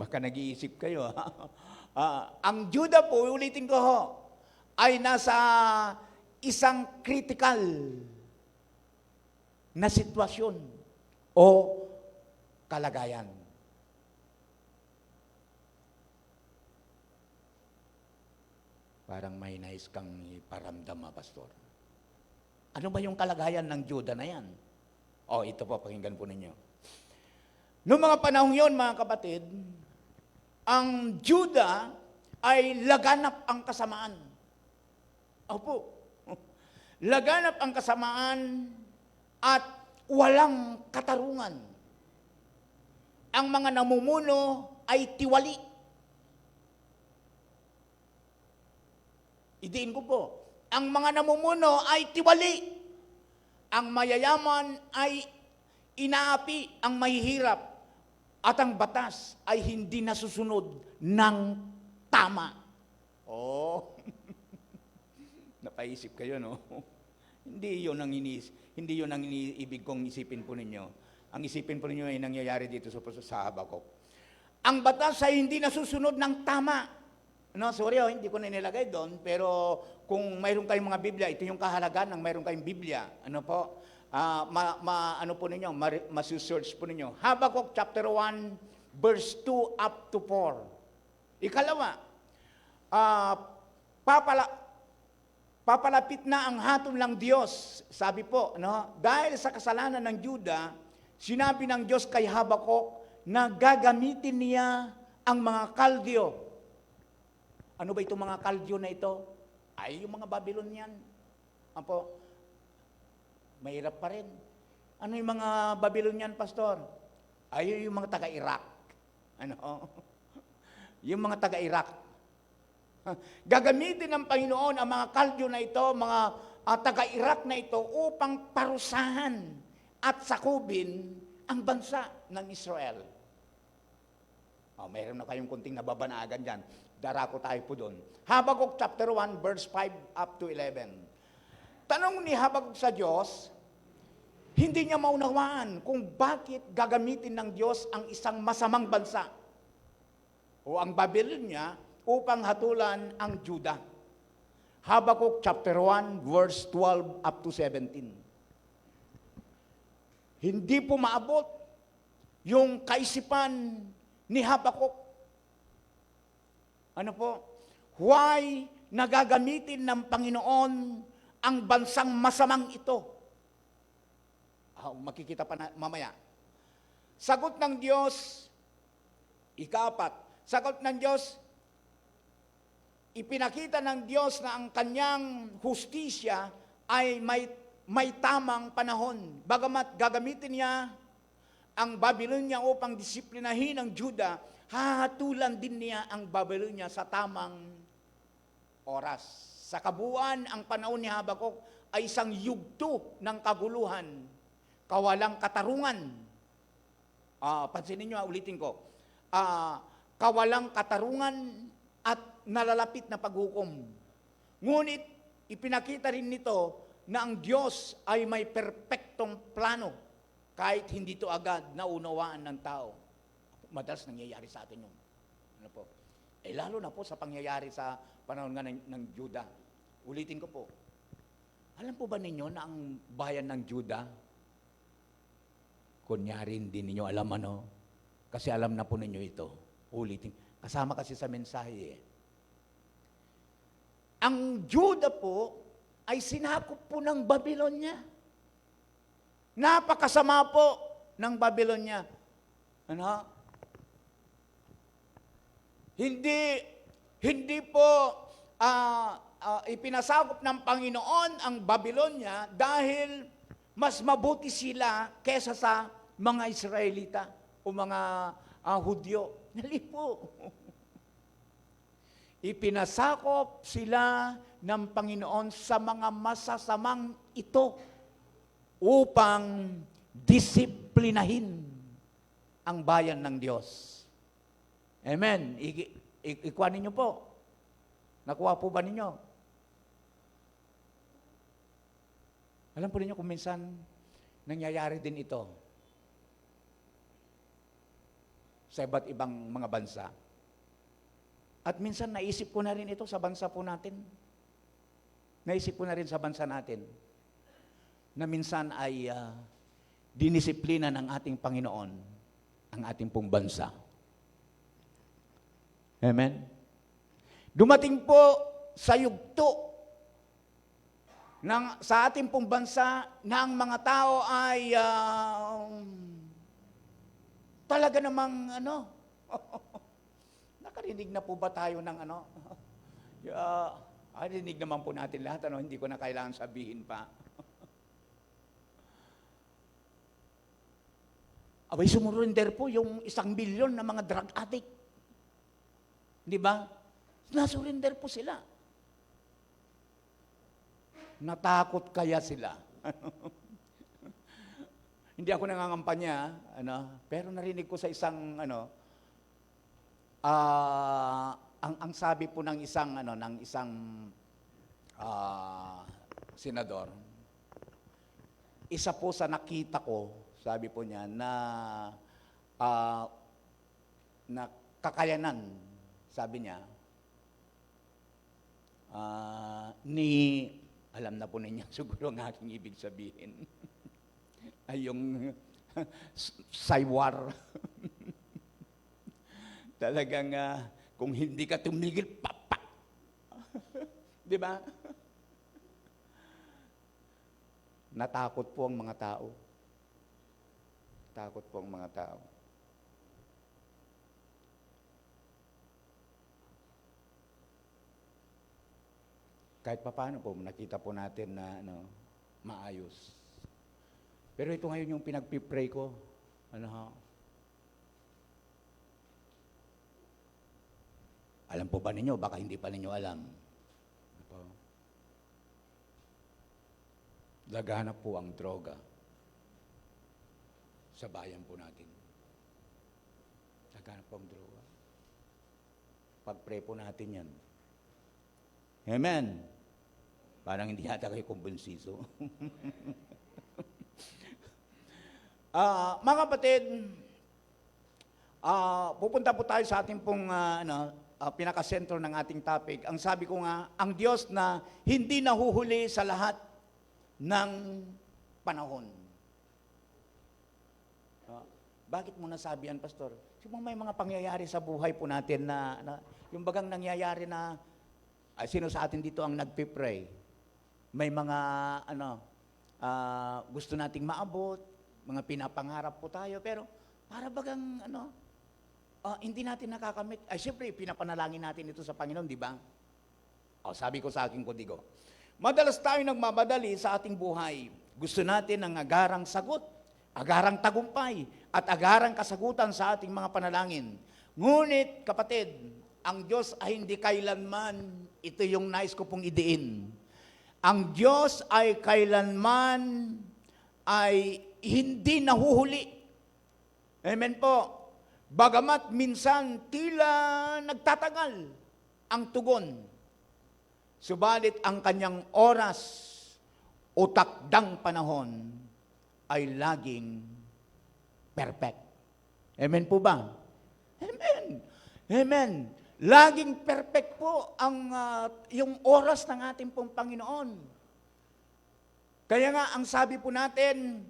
S4: Baka nag-iisip kayo. Ang Judah po, ulitin ko ay nasa isang critical na sitwasyon o kalagayan. Parang may nais kang iparamdam, Pastor. Ano ba yung kalagayan ng Judah na yan? Ito po, pakinggan po ninyo. Noong mga panahon yon, mga kapatid, ang Judah ay laganap ang kasamaan. Opo. Laganap ang kasamaan at walang katarungan. Ang mga namumuno ay tiwali. Idiin ko po. Ang mga namumuno ay tiwali. Ang mayayaman ay inaapi ang mahihirap. At ang batas ay hindi nasusunod ng tama. Napaisip kayo, no? Hindi yun ang iniibig kong isipin po ninyo. Ang isipin po ninyo ay nangyayari dito sa Habakkuk. Ang batas ay hindi nasusunod ng tama. Sorry, hindi ko na nilagay doon, pero kung mayroon kayong mga Biblia, ito yung kahalagan ng mayroon kayong Biblia. Masusearch po ninyo. Habakkuk chapter 1, verse 2 up to 4. Ikalawa, papalapit na ang hatol ng Diyos. Sabi po, dahil sa kasalanan ng Juda, sinabi ng Diyos kay Habakkuk na gagamitin niya ang mga Kaldeo. Ano ba itong mga Kaldeo na ito? Ay, yung mga Babylonian.
S5: mahirap pa rin. Ano yung mga Babylonian, Pastor? Ay, yung mga taga-Iraq. Ano? Yung mga taga-Iraq. Gagamitin ng Panginoon ang mga Kaldyo na ito, mga taga-Iraq na ito, upang parusahan at sakubin ang bansa ng Israel. Mayroon na kayong kunting nababanagan dyan. Darako tayo po doon. Habakuk chapter 1, verse 5 up to 11. Tanong ni Habakuk sa Diyos, hindi niya maunawaan kung bakit gagamitin ng Diyos ang isang masamang bansa o ang Babylonia upang hatulan ang Juda. Habakuk chapter 1, verse 12 up to 17. Hindi po maabot yung kaisipan ni Habakuk. Ano po? Why nagagamitin ng Panginoon ang bansang masamang ito? Makikita pa na mamaya. Sagot ng Diyos, ika-4, sagot ng Diyos, ipinakita ng Diyos na ang kanyang hustisya ay may tamang panahon. Bagamat gagamitin niya ang Babylonia upang disiplinahin ang Juda, hahatulan din niya ang Babylonia sa tamang oras. Sa kabuuan, ang panahon ni Habakuk ay isang yugto ng kaguluhan, kawalang katarungan. Pansinin nyo, ulitin ko. Kawalang katarungan at nalalapit na paghukom. Ngunit, ipinakita rin nito na ang Diyos ay may perpektong plano kahit hindi ito agad naunawaan ng tao. Madalas nangyayari sa atin yun. Ano po? Lalo na po sa pangyayari sa panahon nga ng Juda. Ulitin ko po. Alam po ba ninyo na ang bayan ng Juda, kunyari hindi ninyo alam ano, kasi alam na po ninyo ito. Ulitin. Kasama kasi sa mensahe Ang Juda po ay sinakop po ng Babylonia. Napakasama po ng Babylonia. Ano? Hindi po ipinasakop ng Panginoon ang Babylonia dahil mas mabuti sila kesa sa mga Israelita o mga Hudyo. Dali po. Ipinasakop sila ng Panginoon sa mga masasamang ito upang disiplinahin ang bayan ng Diyos. Amen. Ikuha ninyo po. Nakuha po ba ninyo? Alam po ninyo kung minsan nangyayari din ito sa iba't ibang mga bansa. At minsan naisip ko na rin ito sa bansa po natin. Naisip ko na rin sa bansa natin na minsan ay dinisiplina ng ating Panginoon ang ating pong bansa. Amen? Dumating po sa yugto sa ating pong bansa na ang mga tao ay talaga namang nakarinig na po ba tayo ng rinig naman po natin lahat, hindi ko na kailangan sabihin pa. Abay, sumurrender po yung 1 milyon na mga drug addict. Di ba? Nasurrender po sila. Natakot kaya sila. Hindi ako nangangampanya, pero narinig ko sa isang, ang sabi po ng isang, senador, isa po sa nakita ko, sabi po niya, na kakayanan, sabi niya, alam na po ninyo siguro ang aking ibig sabihin, ay yung saywar. Talagang kung hindi ka tumigil, papak! Di ba? Natakot po ang mga tao. Takot po ang mga tao. Kahit papaano po, nakita po natin na maayos. Pero ito ngayon yung pinagpipray ko. Ano ha? Alam po ba ninyo? Baka hindi pa ninyo alam. Ano po? Laganap po ang droga sa bayan po natin. Laganap po ang droga. Pag-pray po natin yan. Amen. Parang hindi yata kayo kumbunsiso. Mga kapatid, pupunta po tayo sa ating pong pinaka-sentro ng ating topic. Ang sabi ko nga, ang Diyos na hindi nahuhuli sa lahat ng panahon. Bakit mo nasabi yan, Pastor? Siguro may mga pangyayari sa buhay po natin na yung bagang nangyayari na sino sa atin dito ang nagpipray? May mga gusto nating maabot, mga pinapangarap po tayo, pero para bagang hindi natin nakakamit. Ay, siyempre, pinapanalangin natin ito sa Panginoon, di ba? Sabi ko sa aking kodigo, madalas tayo nagmamadali sa ating buhay. Gusto natin ng agarang sagot, agarang tagumpay, at agarang kasagutan sa ating mga panalangin. Ngunit, kapatid, ang Diyos ay hindi kailanman, ito yung nais ko pong idiin. Ang Diyos ay kailanman ay hindi nahuhuli. Amen po. Bagamat minsan tila nagtatagal ang tugon, subalit ang kanyang oras o takdang panahon ay laging perfect. Amen po ba? Amen. Amen. Laging perfect po ang yung oras ng ating pong Panginoon. Kaya nga ang sabi po natin,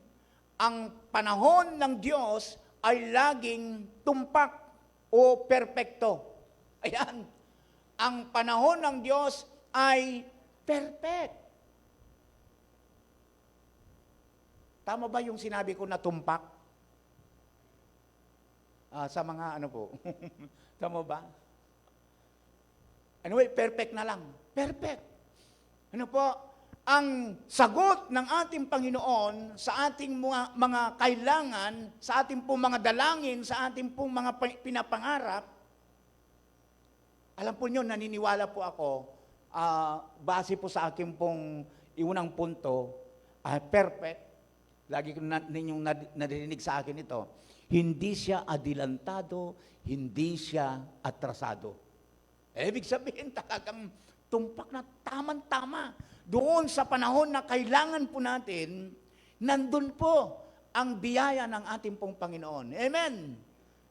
S5: ang panahon ng Diyos ay laging tumpak o perpekto. Ayan. Ang panahon ng Diyos ay perfect. Tama ba yung sinabi ko na tumpak? Sa mga po. Tama ba? Anyway, perfect na lang. Perfect. Ano po? Ang sagot ng ating Panginoon sa ating mga kailangan, sa ating pong mga dalangin, sa ating pong mga pinapangarap, alam po nyo, naniniwala po ako, base po sa aking pong iunang punto, perfect, lagi ko ninyong narinig sa akin ito, hindi siya adilantado, hindi siya atrasado. Ibig sabihin, talagang tumpak na tamang-tama. Doon sa panahon na kailangan po natin, nandun po ang biyaya ng ating pong Panginoon. Amen.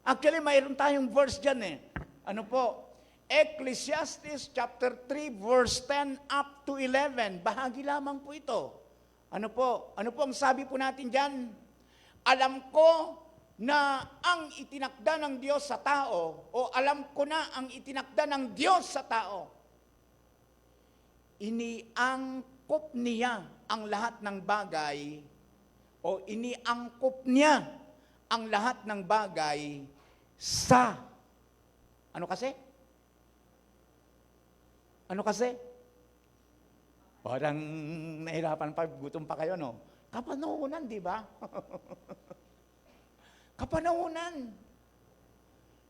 S5: Actually, mayroon tayong verse dyan Ano po? Ecclesiastes chapter 3 verse 10 up to 11. Bahagi lamang po ito. Ano po? Ano po ang sabi po natin dyan? Alam ko na ang itinakda ng Diyos sa tao, o alam ko na ang itinakda ng Diyos sa tao. Iniangkop niya ang lahat ng bagay, o iniangkop niya ang lahat ng bagay sa, ano kasi? Ano kasi? Parang nahirapan pa, gutom pa kayo, no? Kapanahunan, di ba? Kapanahunan.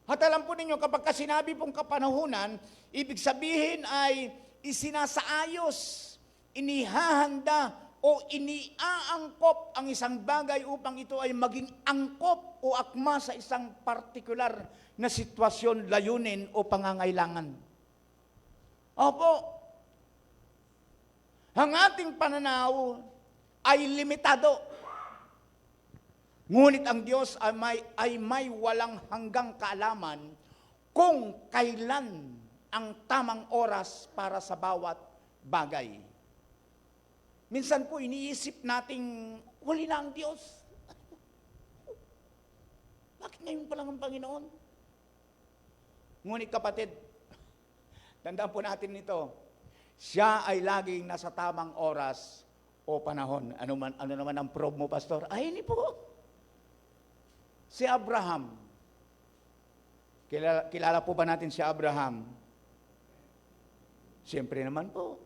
S5: At alam po ninyo, kapag sinabi pong kapanahunan, ibig sabihin ay isinasaayos, inihahanda, o iniaangkop ang isang bagay upang ito ay maging angkop o akma sa isang partikular na sitwasyon, layunin o pangangailangan. Opo, ang ating pananaw ay limitado. Ngunit ang Diyos ay may walang hanggang kaalaman kung kailan ang tamang oras para sa bawat bagay. Minsan po iniisip nating huli na ang Diyos. Bakit ngayon pa lang ang Panginoon? Ngunit kapatid, tandaan po natin ito, siya ay laging nasa tamang oras o panahon. Ano naman ang probe mo, Pastor? Ay, hindi po. Si Abraham. Kilala po ba natin si Abraham? Siyempre naman po.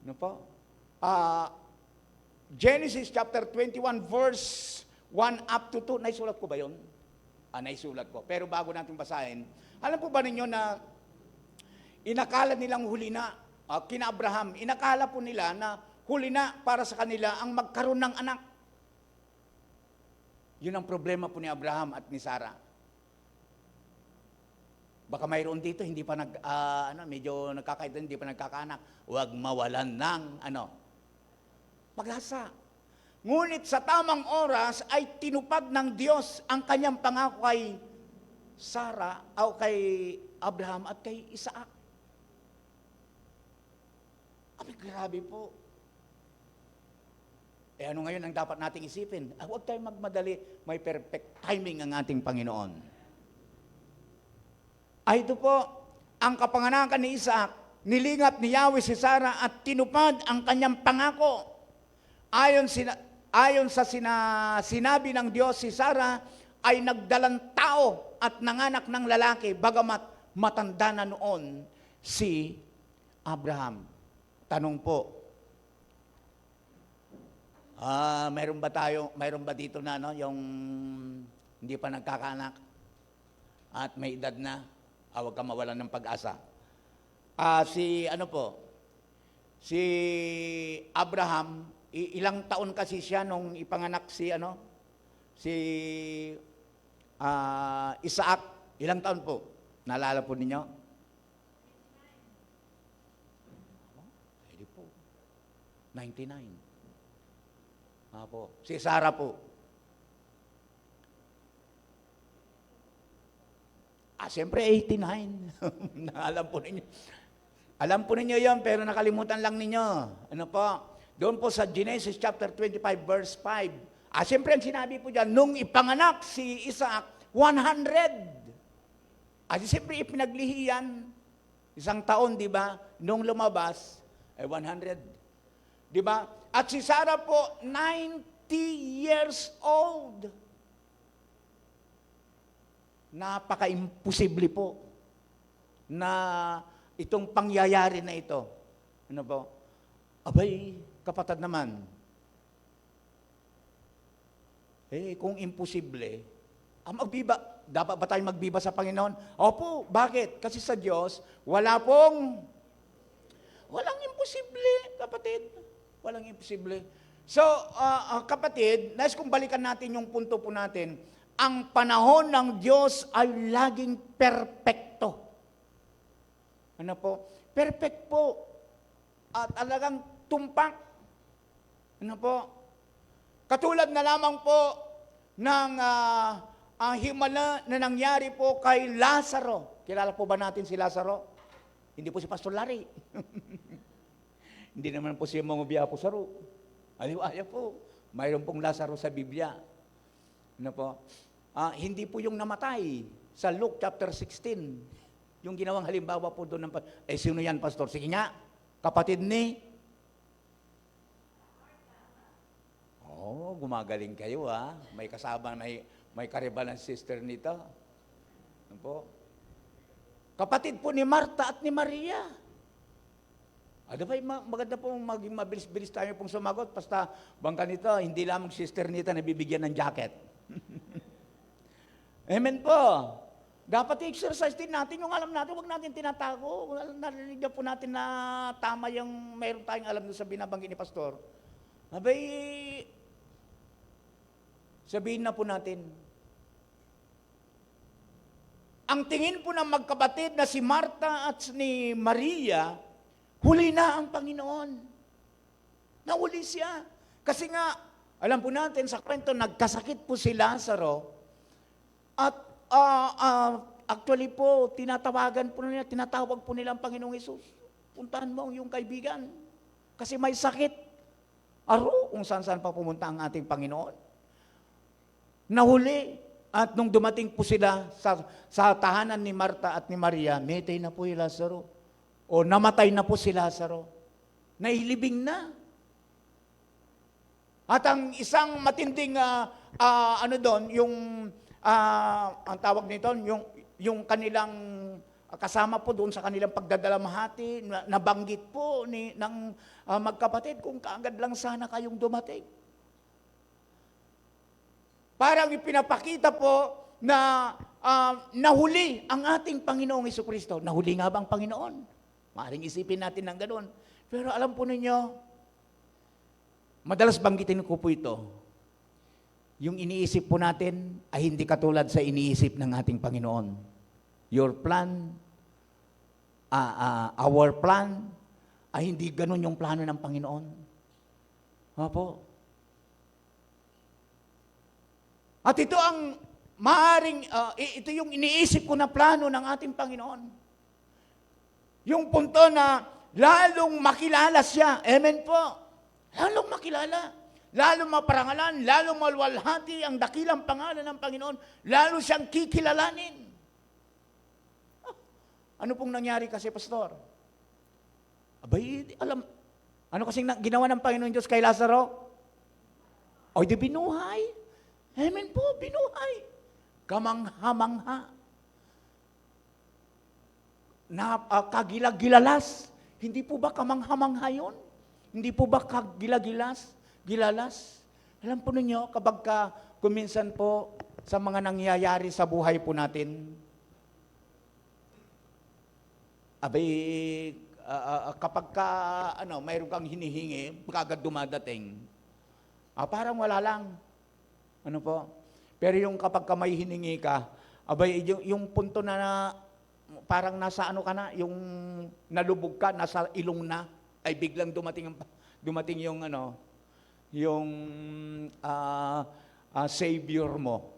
S5: Ano po? Genesis chapter 21 verse 1 up to 2. Naisulat ko ba yun? Naisulat ko. Pero bago natin basahin, alam po ba ninyo na inakala nilang huli na, kina Abraham, inakala po nila na huli na para sa kanila ang magkaroon ng anak. Yun ang problema po ni Abraham at ni Sarah. Baka mayroon dito, hindi pa medyo nagkakaita, hindi pa nagkakaanak. Huwag mawalan ng pag-asa. Ngunit sa tamang oras ay tinupad ng Diyos ang kanyang pangako kay Sarah o kay Abraham at kay Isaac. Grabe po. Ano ngayon ang dapat nating isipin? Huwag tayong magmadali. May perfect timing ang ating Panginoon. Ito po, ang kapanganakan ni Isaac, nilingap ni Yahweh si Sarah at tinupad ang kanyang pangako. Ayon sa sinabi ng Diyos, si Sarah ay nagdalang tao at nanganak ng lalaki, bagamat matanda na noon si Abraham. Tanong po, mayroon ba dito na yung hindi pa nagkakaanak at may edad na? Huwag ka mawalan ng pag-asa. Si Abraham, ilang taon kasi siya nung ipanganak si Isaac. Ilang taon po? Naalala po ninyo? Pwede po. 99. Po. Si Sarah po. Siyempre 89. Alam po ninyo. Alam po ninyo yan, pero nakalimutan lang ninyo. Ano po? Doon po sa Genesis chapter 25 verse 5. Siyempre ang sinabi po dyan, nung ipanganak si Isaac, 100. Siyempre ipinaglihi yan. Isang taon, di ba? Nung lumabas, 100. Di ba? At si Sarah po, 90 years old. Napaka-imposible po na itong pangyayari na ito. Ano po? Abay, kapatid naman. Kung imposible, dapat ba tayo magbiba sa Panginoon? Opo, bakit? Kasi sa Diyos, walang imposible, kapatid. Walang imposible. So, kapatid, nais kong balikan natin yung punto po natin. Ang panahon ng Diyos ay laging perpekto. Ano po? Perfect po. At talagang tumpak. Ano po? Katulad na lamang po ng himala na nangyari po kay Lazaro. Kilala po ba natin si Lazaro? Hindi po si Pastor Larry. Hindi naman po si Mangubia po Saro. Aliwaya po. Mayroon pong Lazaro sa Biblia. Ano po? Hindi po yung namatay sa Luke chapter 16. Yung ginawang halimbawa po doon ng sino yan, Pastor? Sige nga, kapatid ni? Gumagaling kayo May kasama, may karibalan sister nito. Ano po? Kapatid po ni Marta at ni Maria. Maganda po maging mabilis-bilis tayo pong sumagot. Basta bangka nito, hindi lamang sister nito nabibigyan ng jacket. Amen po. Dapat i-exercise din natin yung alam natin, huwag natin tinatago. Narinig na po natin na tama yung mayroon tayong alam doon sa binabanggit ni Pastor. Sabihin na po natin. Ang tingin po ng magkapatid na si Marta at ni Maria, huli na ang Panginoon. Nahuli siya. Kasi nga, alam po natin sa kwento, nagkasakit po si Lazaro. At actually po, tinatawag po nila ang Panginoong Hesus. Puntahan mo ang iyong kaibigan. Kasi may sakit. Kung saan-saan pa pumunta ang ating Panginoon. Nahuli. At nung dumating po sila sa tahanan ni Marta at ni Maria, metay na po si Lazaro. O namatay na po si Lazaro. Nailibing na. At ang isang matinding, yung ang tawag nito, yung kanilang kasama po doon sa kanilang pagdadalamhati, nabanggit po ng magkapatid, kung kaagad lang sana kayong dumating. Parang ipinapakita po na nahuli ang ating Panginoong Jesucristo. Nahuli nga ba ang Panginoon? Maaaring isipin natin ng ganoon. Pero alam po ninyo, madalas banggitin ko po ito, yung iniisip po natin ay hindi katulad sa iniisip ng ating Panginoon. Your plan, our plan, ay hindi ganun yung plano ng Panginoon. Opo. At ito ang maaring, ito yung iniisip ko na plano ng ating Panginoon. Yung punto na lalong makilala siya. Amen po. Lalong makilala. Lalong maparangalan, lalong malwalhati ang dakilang pangalan ng Panginoon, lalo siyang kikilalanin. Ano pong nangyari kasi, Pastor? Abay, ano kasing ginawa ng Panginoon Diyos kay Lazaro? O, di binuhay. Amen po, binuhay. Kamangha-mangha. Kagilagilalas. Hindi po ba kamangha-mangha yun? Hindi po ba kagilagilas? Gilalas. Alam po ninyo, kapag kuminsan po sa mga nangyayari sa buhay po natin, kapag mayroon kang hinihingi, kagad dumadating, parang wala lang. Ano po? Pero yung kapag may hiningi ka, yung punto na parang nasa ano ka na, yung nalubog ka, nasa ilong na, ay biglang dumating yung Savior mo.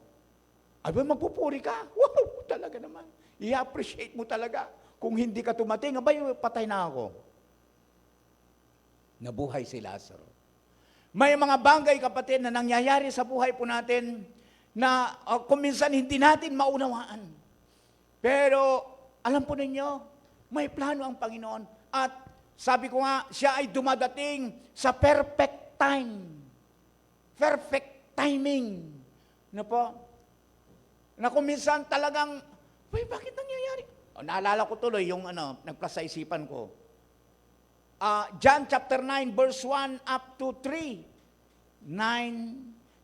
S5: Magpupuri ka. Wow, talaga naman. I-appreciate mo talaga. Kung hindi ka tumating, patay na ako. Nabuhay si Lazaro. May mga bagay, kapatid, na nangyayari sa buhay po natin na kung minsan hindi natin maunawaan. Pero, alam po ninyo, may plano ang Panginoon. At sabi ko nga, siya ay dumadating sa perfect time. Perfect timing. Ano po? Na kung minsan talagang, bakit nangyayari? Naalala ko tuloy yung nagplas sa isipan ko. John chapter 9 verse 1 up to 3.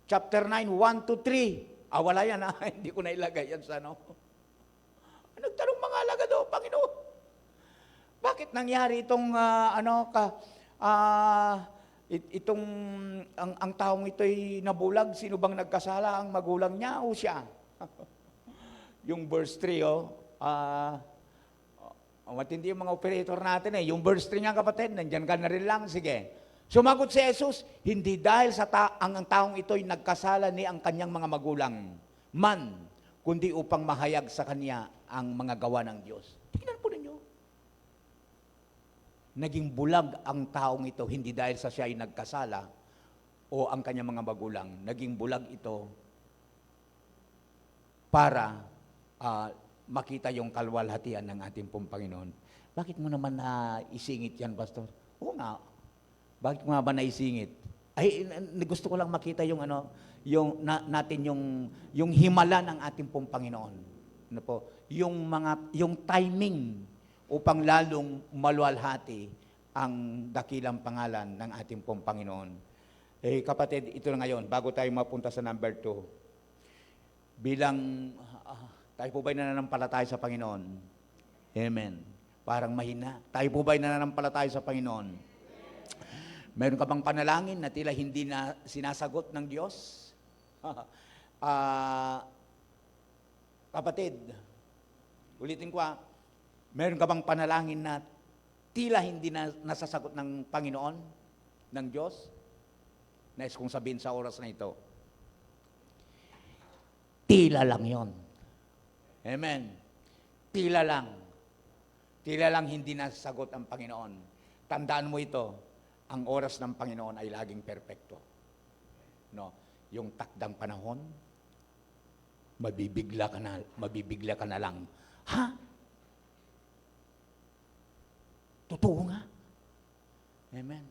S5: Chapter 9, 1 to 3. Wala yan hindi ko nailagay yan sa Nagtanong mga alagad Panginoon. Bakit nangyari itong ang taong ito'y nabulag, sino bang nagkasala, ang magulang niya o siya? Yung verse 3, matindi yung mga operator natin Yung verse 3 nga, kapatid, nandyan ka na rin lang, sige. Sumagot si Jesus, hindi dahil sa ang taong ito'y nagkasala ni ang kanyang mga magulang man, kundi upang mahayag sa kanya ang mga gawa ng Diyos. Tingnan po ninyo. Naging bulag ang taong ito, hindi dahil sa siya ay nagkasala o ang kanyang mga magulang. Naging bulag ito para makita yung kalwalhatian ng ating pong Panginoon. Bakit mo naman isingit yan, Pastor? Oo nga. Bakit mo nga ba naisingit? Gusto ko lang makita yung yung himala ng ating pong Panginoon. Ano po? Yung timing upang lalong maluwalhati ang dakilang pangalan ng ating pong Panginoon. Kapatid, ito na ngayon, bago tayo mapunta sa number 2. Bilang, tayo po ba'y nananampalataya sa Panginoon? Amen. Parang mahina. Tayo po ba'y nananampalataya sa Panginoon? Meron ka bang panalangin na tila hindi na sinasagot ng Diyos? Kapatid, ulitin ko meron ka bang panalangin na tila hindi na nasasagot ng Panginoon, ng Diyos? Nais kong sabihin sa oras na ito, tila lang yon. Amen. Tila lang. Tila lang hindi nasasagot ang Panginoon. Tandaan mo ito, ang oras ng Panginoon ay laging perpekto. Yung takdang panahon, mabibigla ka na lang. Totoo nga. Amen.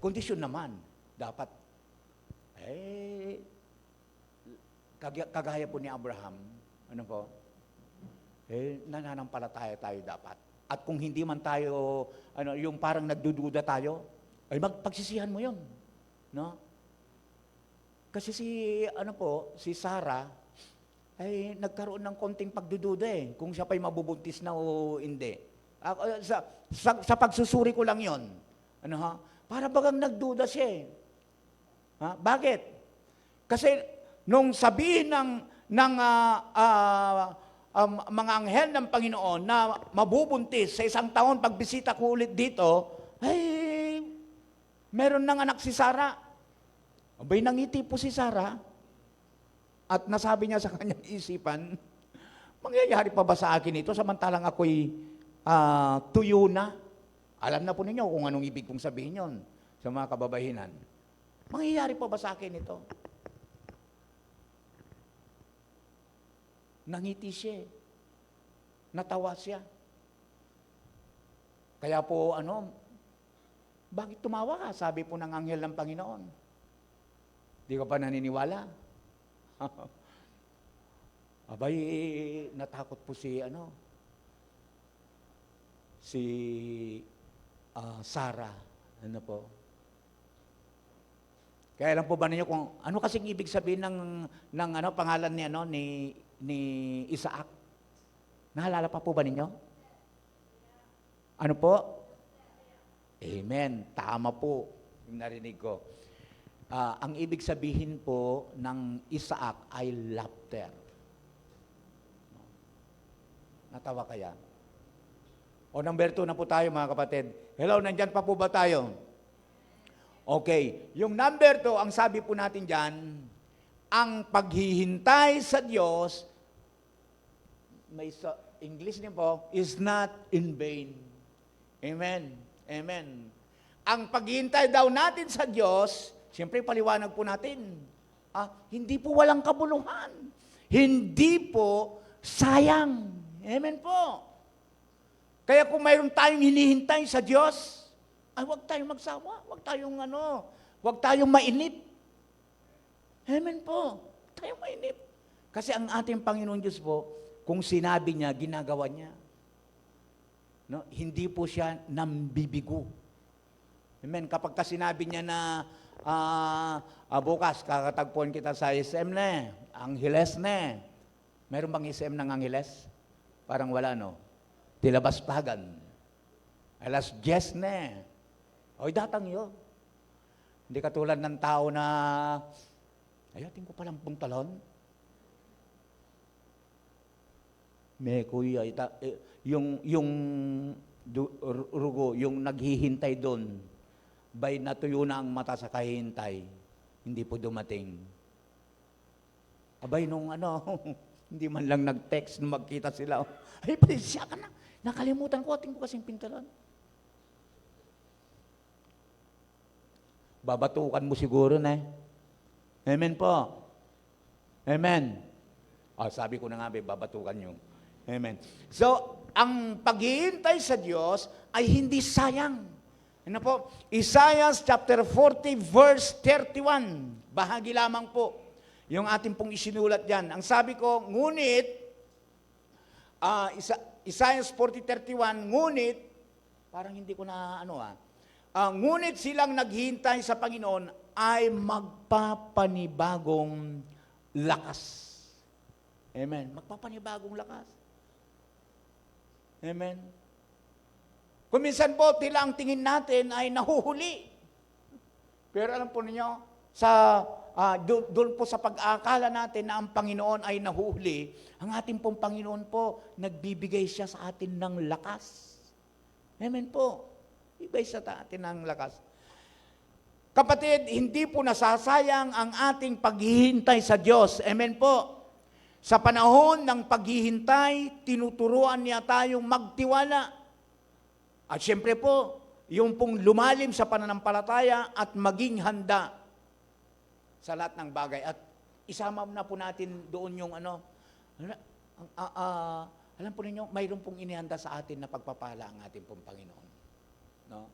S5: Kondisyon naman, dapat, kagaya po ni Abraham, nananampalataya tayo dapat. At kung hindi man tayo, yung parang nagdududa tayo, ay pagsisihan mo yun. No? Kasi si Sarah, ay nagkaroon ng konting pagdududa kung siya pa'y mabubuntis na o hindi. Sa pagsusuri ko lang yon. Para bagang nagduda siya. Bakit? Kasi nung sabihin ng mga anghel ng Panginoon na mabubuntis sa 1 taon pagbisita ko ulit dito, ay meron ng anak si Sarah. Abay, nangiti po si Sarah. At nasabi niya sa kanyang isipan, mangyayari pa ba sa akin ito samantalang ako'y tuyo na? Alam na po ninyo kung anong ibig kong sabihin yon sa mga kababahinan. Mangyayari pa ba sa akin ito? Nangiti siya. Natawa siya. Kaya po, bakit tumawa ka? Sabi po ng anghel ng Panginoon. Di ka pa naniniwala? Abay, natakot po si Sarah. Ano po? Kaya alam po ba ninyo kung ano kasing ibig sabihin ng pangalan ni Isaac? Nahalala pa po ba ninyo? Ano po? Amen. Tama po yung narinig ko. Ang ibig sabihin po ng Isaac ay laughter. Natawa kaya? O number 2 na po tayo mga kapatid. Hello, nandyan pa po ba tayo? Okay. Yung number 2, ang sabi po natin dyan, ang paghihintay sa Diyos, may English niyo po, is not in vain. Amen. Amen. Ang paghihintay daw natin sa Diyos, siyempre paliwanag po natin, hindi po walang kabuluhan. Hindi po sayang. Amen po. Kaya kung mayroon tayong hinihintay sa Diyos, ay huwag tayong magsawa, huwag tayong mainip. Amen po. Huwag tayong mainip. Kasi ang ating Panginoon Diyos po, kung sinabi niya, ginagawa niya. No? Hindi po siya nambibigo. Amen. Kapag sinabi niya na bukas, kakatagpuan kita sa SM na, Angeles na. Meron bang SM ng Angeles? Parang wala, no? Tilabas pagan. Alas 10 na. Oy, datang yun. Hindi katulad ng tao na, ayatin ko palang puntalon. May kuya, rugo, yung naghihintay doon, by natuyo na ang mata sa kahihintay, hindi po dumating. Abay, nung hindi man lang nag-text nung magkita sila, ay, pasensya ka na. Nakalimutan ko, ating ko kasing pintalan. Babatukan mo siguro na. Amen po. Amen. Sabi ko na nga, babatukan nyo. Amen. So, ang paghihintay sa Diyos ay hindi sayang. Ano po? Isaiah chapter 40 verse 31. Bahagi lamang po. Yung ating pong isinulat dyan. Ang sabi ko, ngunit, Isaiah 40:31, ngunit, parang hindi ko na ngunit silang naghihintay sa Panginoon ay magpapanibagong lakas. Amen. Magpapanibagong lakas. Amen. Kung minsan po, tila ang tingin natin ay nahuhuli. Pero alam po ninyo, doon po sa pag-aakala natin na ang Panginoon ay nahuhuli, ang ating pong Panginoon po, nagbibigay siya sa atin ng lakas. Amen po. Ibigay sa atin ng lakas. Kapatid, hindi po nasasayang ang ating paghihintay sa Diyos. Amen po. Sa panahon ng paghihintay, tinuturuan niya tayong magtiwala. At siyempre po, yung pong lumalim sa pananampalataya at maging handa sa lahat ng bagay. At isama na po natin doon yung alam po ninyo, mayroon pong inihanda sa atin na pagpapala ang ating pong Panginoon. No?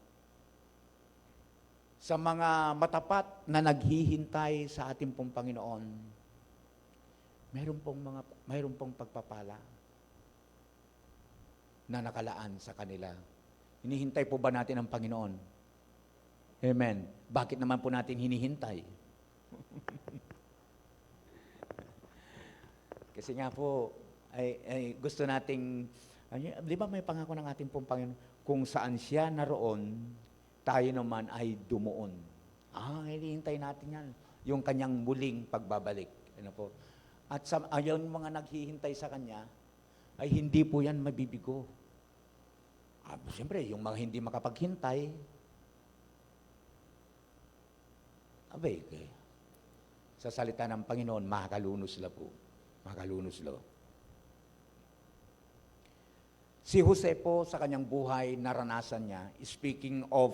S5: Sa mga matapat na naghihintay sa ating pong Panginoon, mayroon pong pagpapala. na nakalaan sa kanila. Hinihintay po ba natin ang Panginoon? Amen. Bakit naman po natin hinihintay? Kasi nga po, ay gusto nating, di ba may pangako ng ating pong Panginoon, kung saan siya naroon, tayo naman ay dumuon. Hinihintay natin yan. Yung kanyang muling pagbabalik. Ano po? At yung mga naghihintay sa kanya, ay hindi po yan mabibigo. Siyempre, yung mga hindi makapaghintay, sa salita ng Panginoon, makakalunos la po. Makakalunos la. Si Jose po, sa kanyang buhay, naranasan niya, speaking of,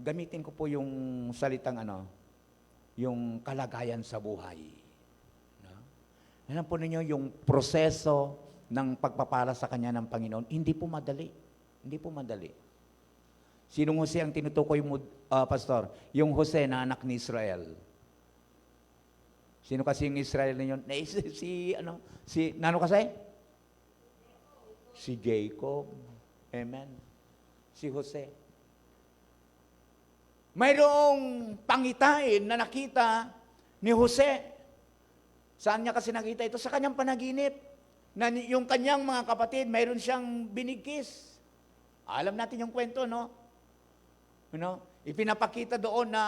S5: gamitin ko po yung salitang yung kalagayan sa buhay. No? Alam po ninyo, yung proseso ng pagpapala sa kanya ng Panginoon, hindi po madali. Hindi po madali. Sinong Jose ang tinutukoy mo, Pastor? Yung Jose na anak ni Israel. Sino kasi yung Israel na yun? Nano kasi? Si Jacob. Amen. Si Jose. Mayroong pangitain na nakita ni Jose. Saan niya kasi nakita ito? Sa kanyang panaginip. Na yung kanyang mga kapatid, mayroon siyang binigkis. Alam natin yung kwento, no? Ipinapakita doon na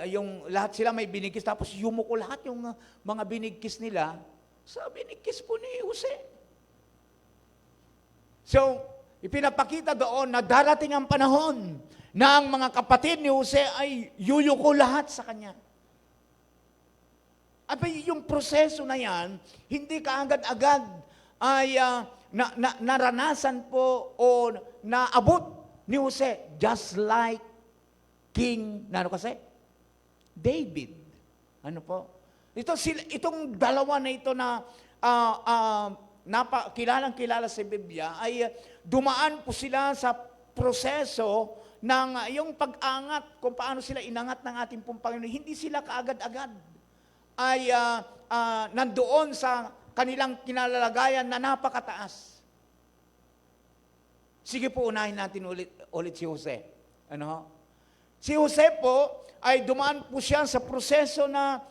S5: yung lahat sila may binigkis, tapos yumuko lahat yung mga binigkis nila sa binigkis po ni Jose. So, ipinapakita doon na darating ang panahon na ang mga kapatid ni Jose ay yuyuko lahat sa kanya. Yung proseso na yan, hindi kaagad-agad ay naranasan po o naabot ni Jose, just like King, David. Ano po? Itong dalawa na ito na kilalang-kilala sa Biblia, ay dumaan po sila sa proseso ng yung pag-angat, kung paano sila inangat ng ating pong Panginoon. Hindi sila kaagad-agad ay nandoon sa kanilang kinalalagayan na napakataas. Sige po, unahin natin ulit si Jose. Si Jose po ay dumaan po siya sa proseso na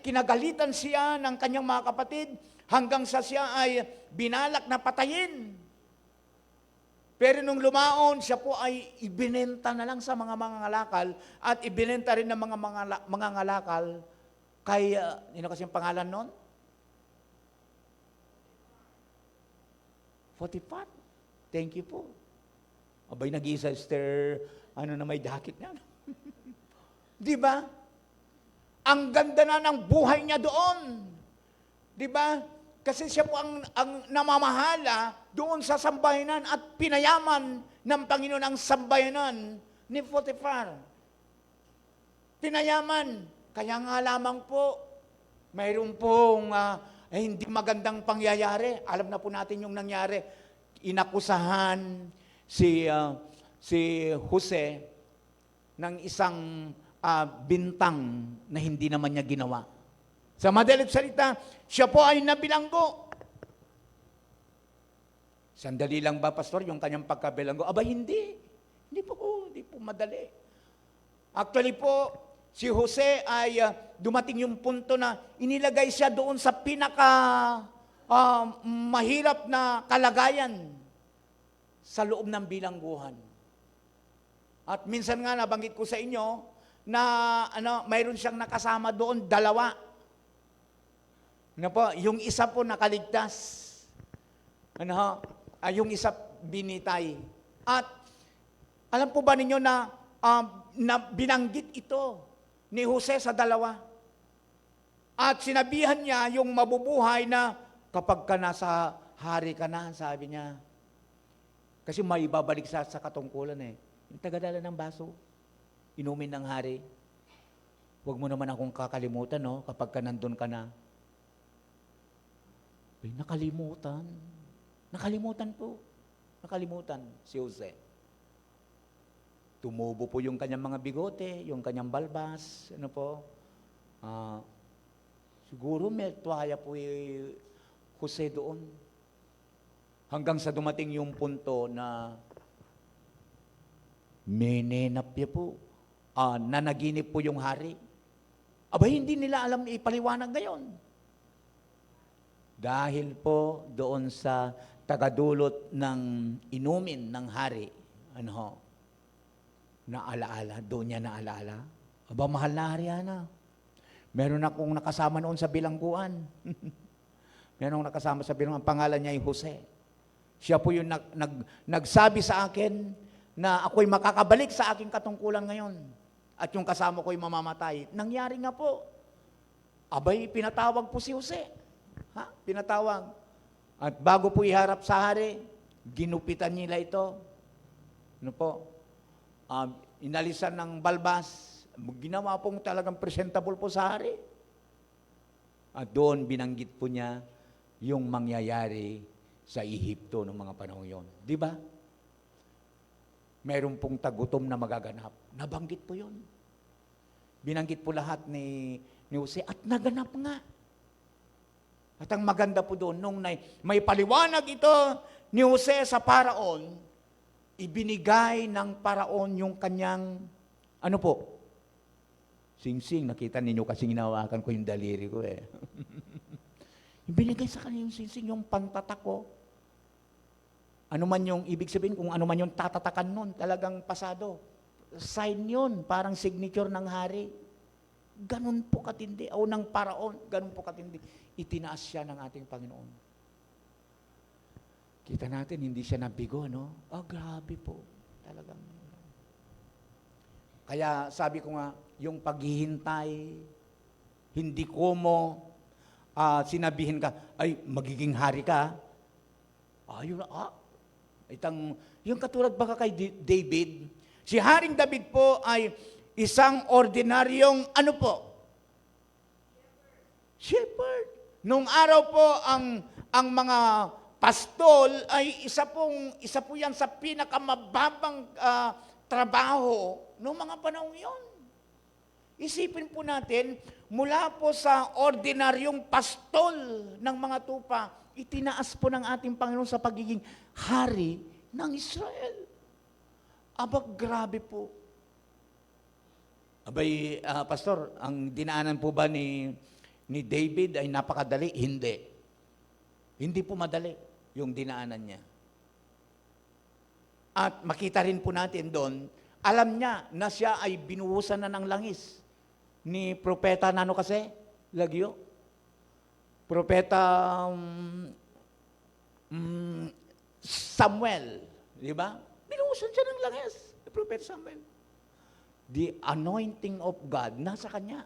S5: kinagalitan siya ng kanyang mga kapatid hanggang sa siya ay binalak na patayin. Pero nung lumaon, siya po ay ibinenta na lang sa mga mangangalakal at ibinenta rin ng mga mangangalakal kay, kasi yung pangalan nun? Potiphar. Thank you po. Abay, nag-iisa, Esther, na may jacket niya. Di ba? Ang ganda na ng buhay niya doon. Di ba? Kasi siya po ang namamahala doon sa sambayanan at pinayaman ng Panginoon ang sambayanan ni Potiphar. Pinayaman. Kaya nga lamang po, mayroon pong hindi magandang pangyayari. Alam na po natin yung nangyari. Inakusahan si Jose ng isang bintang na hindi naman niya ginawa. Sa madalit salita, siya po ay nabilanggo. Sandali lang ba, Pastor, yung kanyang pagkabilanggo? Aba, hindi. Hindi po madali. Actually po, si Jose ay dumating yung punto na inilagay siya doon sa mahirap na kalagayan sa loob ng bilangguhan. At minsan nga nabanggit ko sa inyo na mayroon siyang nakasama doon, 2. Yung isa po nakaligtas. Yung isa binitay. At alam po ba ninyo na binanggit ito ni Jose sa 2? At sinabihan niya yung mabubuhay na kapag ka nasa hari ka na, sabi niya. Kasi may babalik sa katungkulan Yung tagadala ng baso, inumin ng hari. Huwag mo naman akong kakalimutan, kapag ka nandun ka na. Nakalimutan. Nakalimutan po. Nakalimutan si Jose. Tumubo po yung kanyang mga bigote, yung kanyang balbas, Siguro may tuwaya po Jose doon. Hanggang sa dumating yung punto na menenap niya po, nanaginip po yung hari. Aba, hindi nila alam ipaliwanag ngayon. Dahil po doon sa tagadulot ng inumin ng hari, naalaala, doon niya naalaala. Aba, mahal na hari, meron akong nakasama noon sa bilangguan. Meron akong nakasama sa bilangguan, ang pangalan niya ay Jose. Siya po yung nagsabi sa akin na ako'y makakabalik sa aking katungkulan ngayon. At yung kasama ko'y mamamatay. Nangyari nga po. Abay, pinatawag po si Jose. Pinatawag. At bago po iharap sa hari, ginupitan nila ito. Inalisan ng balbas. Ginawa pong talagang presentable po sa hari. At doon binanggit po niya yung mangyayari sa Ehipto ng mga panahon yon. Di ba? Mayroon pong tagutom na magaganap. Nabanggit po yun. Binanggit po lahat ni Jose at naganap nga. At ang maganda po doon, nung may paliwanag ito ni Jose sa Paraon, ibinigay ng Paraon yung kanyang, singsing. Nakita ninyo kasi hinawakan ko yung daliri ko eh. Ibinigay sa kanya yung singsing, yung pantatak ko. Ano man yung ibig sabihin, kung ano man yung tatatakan nun, talagang pasado. Sign yun, parang signature ng hari. Ganun po katindi. O ng Paraon, ganun po katindi. Itinaas siya ng ating Panginoon. Kita natin, hindi siya nabigo, no? Grabe po. Talagang. Kaya sabi ko nga, yung paghihintay, hindi ko mo sinabihin ka, ay, magiging hari ka. Yung katulad baka kay David, si Haring David po ay isang ordinaryong shepherd. Nung araw po ang mga pastol ay isa po yan sa pinakamababang trabaho noong mga panahon yon. Isipin po natin, mula po sa ordinaryong pastol ng mga tupa, itinaas po ng ating Panginoon sa pagiging hari ng Israel. Grabe po. Abay, Pastor, ang dinaanan po ba ni David ay napakadali? Hindi. Hindi po madali yung dinaanan niya. At makita rin po natin doon, alam niya na siya ay binuhusan na ng langis ni Propeta Lagyo? Propeta Samuel, di ba? Binuhusan siya ng langis, Propeta Samuel. The anointing of God nasa kanya.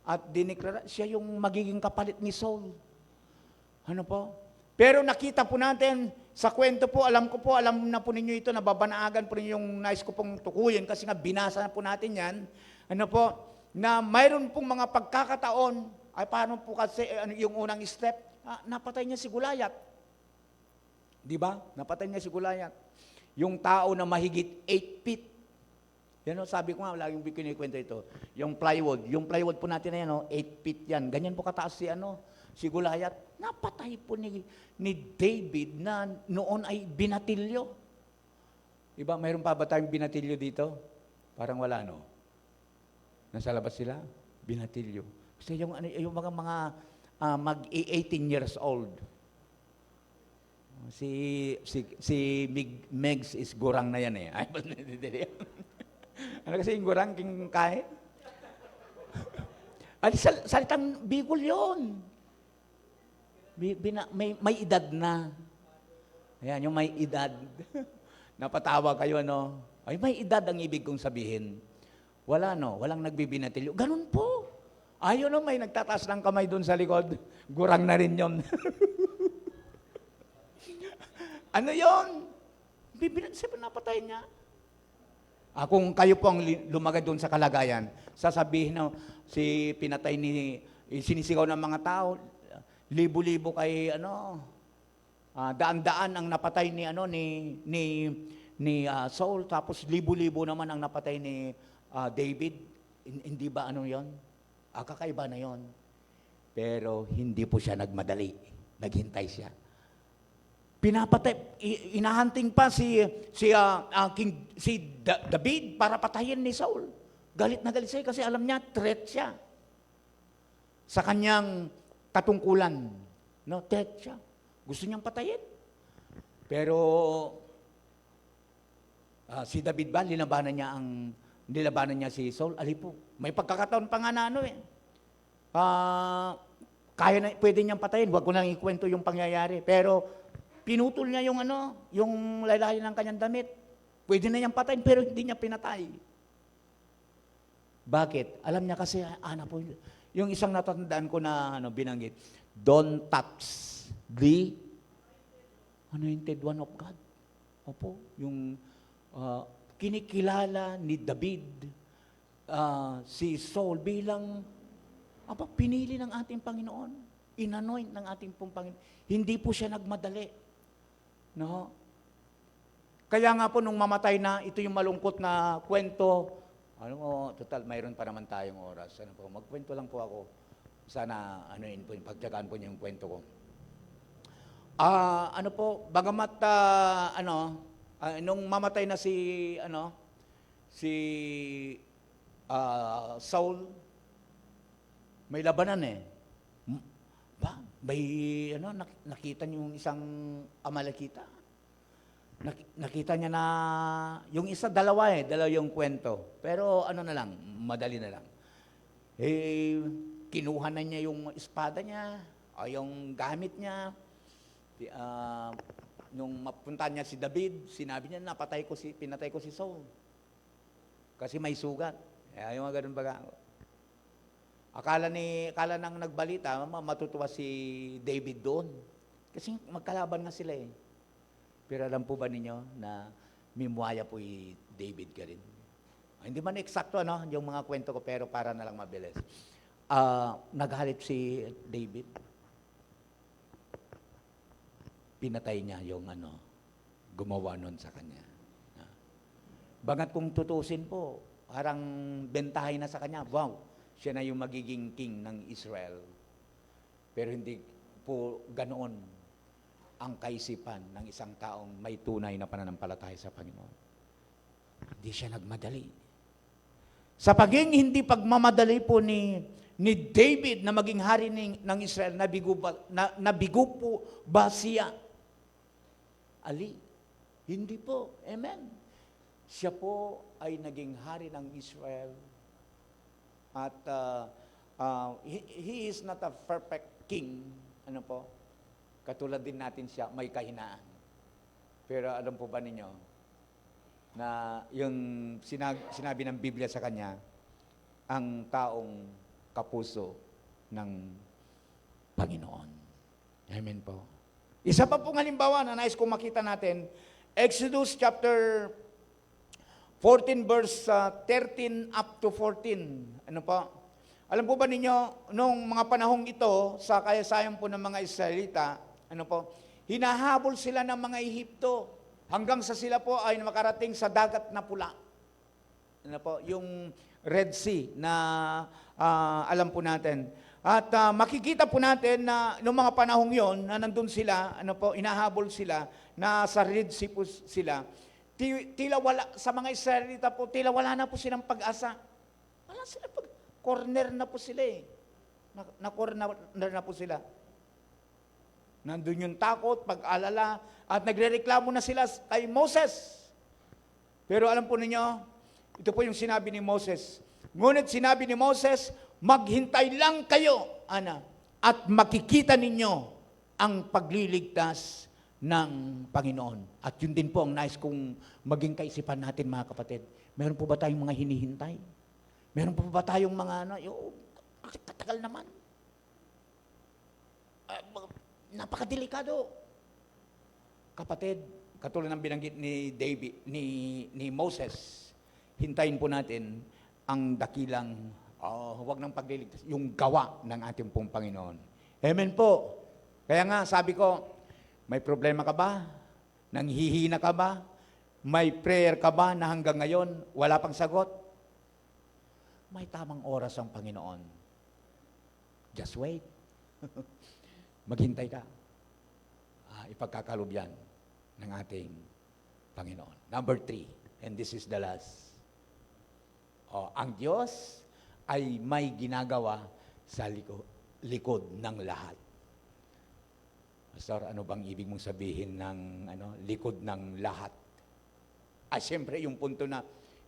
S5: At diniklara, siya yung magiging kapalit ni Saul. Pero nakita po natin, sa kwento po, alam na po ninyo ito, nababanaagan po ninyo yung nais ko pong tukuyin, kasi nga binasa na po natin yan, na mayroon pong mga pagkakataon, ay paano po kasi yung unang step, napatay niya si Goliath. Di ba? Napatay niya si Goliath. Yung tao na mahigit 8 feet. Yan sabi ko nga, laging kinikwento ito. Yung plywood po natin na yan, 8 feet yan. Ganyan po kataas si Goliath. Napatay po ni David na noon ay binatilyo. Diba, mayroon pa ba tayong binatilyo dito? Parang wala, no? Nasa labas sila? Binatilyo. Kasi yung mga mag-18 years old. Si Megs is gurang na yan eh. Ano kasi yung gurang king kain? Salitang Bicol yun. May edad na. Ayan, yung may edad. Napatawa kayo, Ay, may edad ang ibig kong sabihin. Walang nagbibinatilyo. Ganun po. Ayun, may nagtataas ng kamay doon sa likod. Gurang na rin yun. Ano yun? Siyempre napatay niya. Kung kayo po ang lumagay doon sa kalagayan, sasabihin pinatay sinisigaw ng mga tao, libo-libo kay daan-daan ang napatay ni Saul, tapos libo-libo naman ang napatay ni David. Hindi ba yon? Kakaiba na yon. Pero hindi po siya nagmadali. Naghintay siya. Pinapatay, inahanting pa si David para patayin ni Saul. Galit na galit siya kasi alam niya, threat siya. Sa kanyang katungkulan. No, threat siya. Gusto niyang patayin. Pero si David ba, nilabanan niya si Saul? Po, may pagkakataon pa nga na kaya na, pwede niyang patayin. Huwag ko nang ikwento yung pangyayari. Pero pinutol niya yung laylayan ng kanyang damit. Pwede na niyang patayin, pero hindi niya pinatay. Bakit? Alam niya kasi, po, yung isang natatandaan ko na binanggit, don't touch the anointed one of God. Opo, yung kinikilala ni David si Saul bilang pinili ng ating Panginoon. Inanoint ng ating pong Panginoon. Hindi po siya nagmadali. No? Kaya nga po nung mamatay na, ito yung malungkot na kwento. Total, mayroon pa naman tayong oras. Magkwento lang po ako. Sana, pagtyagaan po niyo yung kwento ko. Bagamat, nung mamatay na si Saul, may labanan nakita niyo yung isang Amalekita. Nakita niya na, yung isa, dalawa yung kwento. Pero madali na lang. Kinuha na niya yung espada niya, o yung gamit niya. Nung mapunta niya si David, sinabi niya, pinatay ko si Saul. Kasi may sugat. Yung mga ganun baga. Akala nang nagbalita, matutuwa si David doon. Kasi magkalaban nga sila Pero alam po ba ninyo na mimuaya po David ka rin? Hindi man eksakto yung mga kwento ko, pero para na lang mabilis. Naghalit si David. Pinatay niya yung gumawa nun sa kanya. Bagat kung tutusin po, parang bentahin na sa kanya, wow, siya na yung magiging king ng Israel. Pero hindi po ganoon ang kaisipan ng isang taong may tunay na pananampalataya sa Panginoon. Hindi siya nagmadali. Sa hindi pagmamadali po ni David na maging hari ng Israel, nabigo po ba siya? Hindi po. Amen. Siya po ay naging hari ng Israel. At he is not a perfect king. Katulad din natin siya, may kahinaan. Pero alam po ba ninyo, na yung sinabi ng Biblia sa kanya, ang taong kapuso ng Panginoon. Amen po. Isa pa pong halimbawa na nais kong makita natin, Exodus chapter 14 verse 13 up to 14. Alam po ba ninyo, nung mga panahong ito, sa kayasayan po ng mga Israelita, hinahabol sila ng mga Ehipto hanggang sa sila po ay makarating sa dagat na pula. Yung Red Sea na alam po natin. At makikita po natin na noong mga panahong yon na nandun sila, inahabol sila, na sa Red Sea po sila, tila wala, sa mga Israelita po, tila wala na po silang pag-asa. Wala sila corner na po sila Na-corner na po sila. Nandun yung takot, pag-alala, at nagrereklamo na sila kay Moses. Pero alam po ninyo, ito po yung sinabi ni Moses. Ngunit sinabi ni Moses, maghintay lang kayo, at makikita ninyo ang pagliligtas ng Panginoon. At yun din po ang nais kong maging kaisipan natin, mga kapatid. Meron po ba tayong mga hinihintay? Meron po ba tayong mga katagal naman? Napakadelikado. Kapatid, katulad ng binanggit ni Moses, hintayin po natin ang dakilang, huwag ng pagliligtas, yung gawa ng ating pong Panginoon. Amen po. Kaya nga, sabi ko, may problema ka ba? Nanghihina ka ba? May prayer ka ba na hanggang ngayon wala pang sagot? May tamang oras ang Panginoon. Just wait. Maghintay ka. ipagkakalob yan ng ating Panginoon. Number 3, and this is the last. Ang Diyos ay may ginagawa sa likod ng lahat. Pastor, ano bang ibig mong sabihin ng likod ng lahat? Siyempre, yung punto na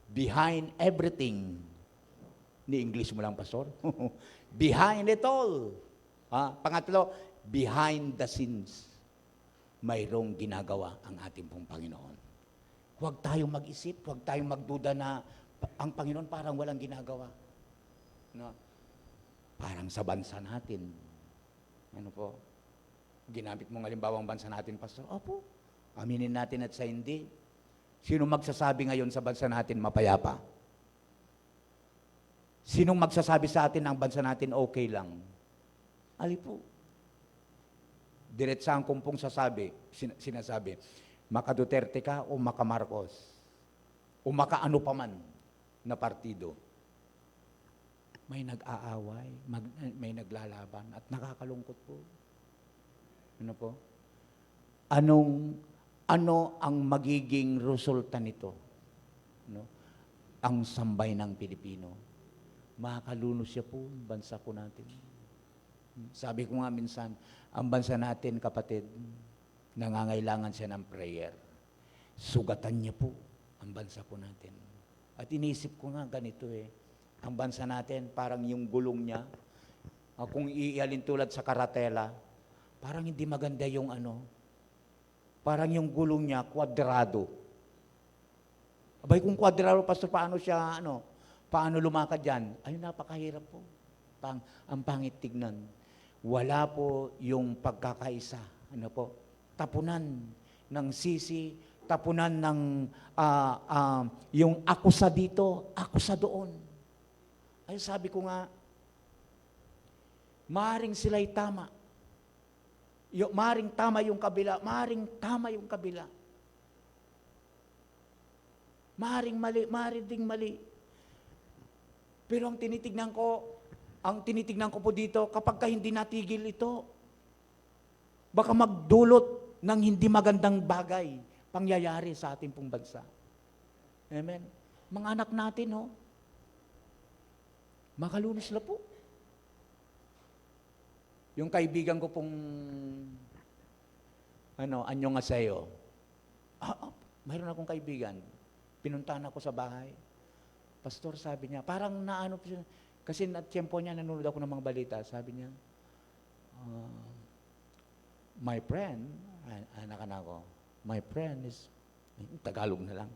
S5: behind everything. Ni-English mo lang, Pastor. Behind it all. Pangatlo, behind the scenes. Mayroong ginagawa ang ating pong Panginoon. Huwag tayong mag-isip, huwag tayong magduda na ang Panginoon parang walang ginagawa. No? Parang sa bansa natin. Ano po? Ginamit mo ng halimbawang bansa natin, Pastor. Opo. Aminin natin at sa hindi. Sino magsasabi ngayon sa bansa natin mapayapa? Sinong magsasabi sa atin ang bansa natin okay lang? Ali po. Diretsahan kong pong sinasabi, maka Duterte ka o maka Marcos o maka ano pa man na partido. May nag-aaway, may naglalaban at nakakalungkot po. Ano po? Ano ang magiging resulta nito? No? Ang sambay ng Pilipino. Makakalunos siya po, bansa po natin. Sabi ko nga minsan, ang bansa natin, kapatid, nangangailangan siya ng prayer. Sugatan niya po ang bansa po natin. At inisip ko nga ganito ang bansa natin, parang yung gulong niya, kung iihalin tulad sa karatela, parang hindi maganda yung parang yung gulong niya, kwadrado. Abay, kung kwadrado, Pastor, paano siya, paano lumakad yan? Ay, napakahirap po. Ang pangit tignan. Wala po yung pagkakaisa. Tapunan ng sisi, tapunan ng yung ako sa dito, ako sa doon. Ay, sabi ko nga, maaaring sila'y tama. Maring tama yung kabila, maring tama yung kabila. Maring mali, maring ding mali. Pero ang tinitignan ko po dito, kapag hindi natigil ito, baka magdulot ng hindi magandang bagay, pangyayari sa ating pong bansa. Amen? Mga anak natin, makalunos na po. Yung kaibigan ko pong, anyong asayo, mayroon akong kaibigan, pinuntahan ako sa bahay. Pastor, sabi niya, parang kasi na tiyempo niya, nanonood ako ng mga balita, sabi niya, my friend, anak ko, my friend is, Tagalog na lang.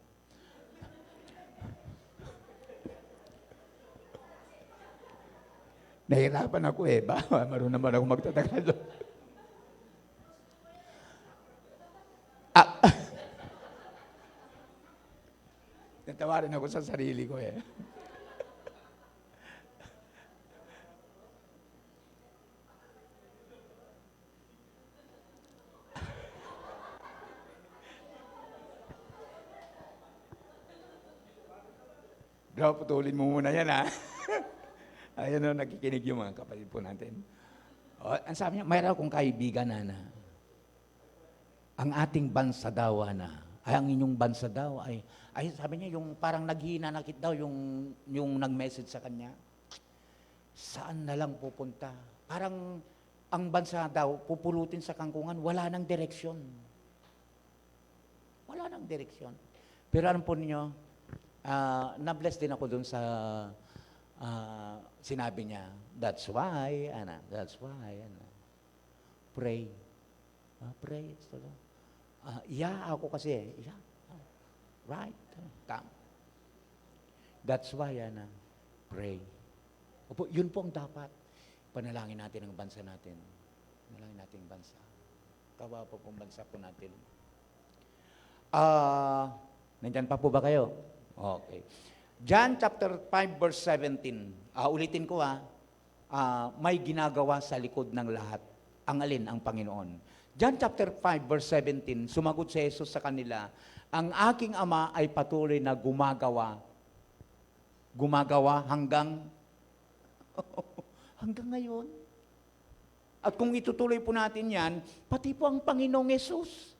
S5: Nahirapan ako marunong naman ako magtatagalog. Natawarin ako sa sarili ko Bro, putulin mo muna yan Ayan nakikinig yung mga kapatid po natin. Ang sabi niya, mayroon akong kaibigan ang ating bansa daw ang inyong bansa daw ay sabi niya, yung parang naghihinanakit daw yung nag-message sa kanya. Saan na lang pupunta? Parang ang bansa daw, pupulutin sa kangkungan, wala nang direksyon. Wala nang direksyon. Pero alam po ninyo, na-bless din ako dun sa sinabi niya, that's why, pray. Pray. Ako kasi, right, come. That's why, pray. Opo, yun po ang dapat. Panalangin natin ang bansa natin. Panalangin natin ang bansa. Kawawa po pong bansa po natin. Nandyan pa po ba kayo? Okay. John chapter 5 verse 17. Ulitin ko may ginagawa sa likod ng lahat. Ang alin? Ang Panginoon. John chapter 5 verse 17, sumagot si Jesus sa kanila, ang aking Ama ay patuloy na gumagawa hanggang ngayon. At kung itutuloy po natin yan, pati po ang Panginoong Yesus.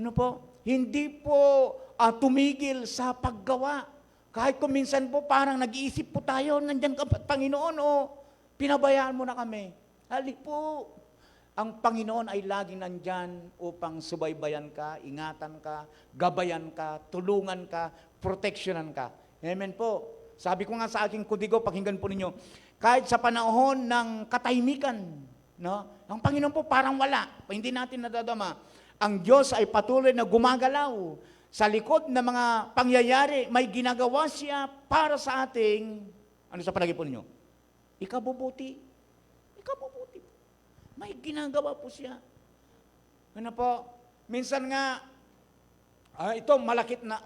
S5: Ano po? Hindi po tumigil sa paggawa. Kahit kung minsan po parang nag-iisip po tayo, nandyan ka pa, Panginoon, o pinabayaan mo na kami. Hali po. Ang Panginoon ay laging nandyan upang subaybayan ka, ingatan ka, gabayan ka, tulungan ka, proteksyonan ka. Amen po. Sabi ko nga sa aking kudigo, pakinggan po ninyo, kahit sa panahon ng katahimikan, no? Ang Panginoon po parang wala, hindi natin nadadama. Ang Diyos ay patuloy na gumagalaw. Sa likod ng mga pangyayari, may ginagawa siya para sa ating, ano sa palagi po ninyo? Ikabubuti. Ikabubuti. May ginagawa po siya. Ano po? Minsan nga, ito malakit na,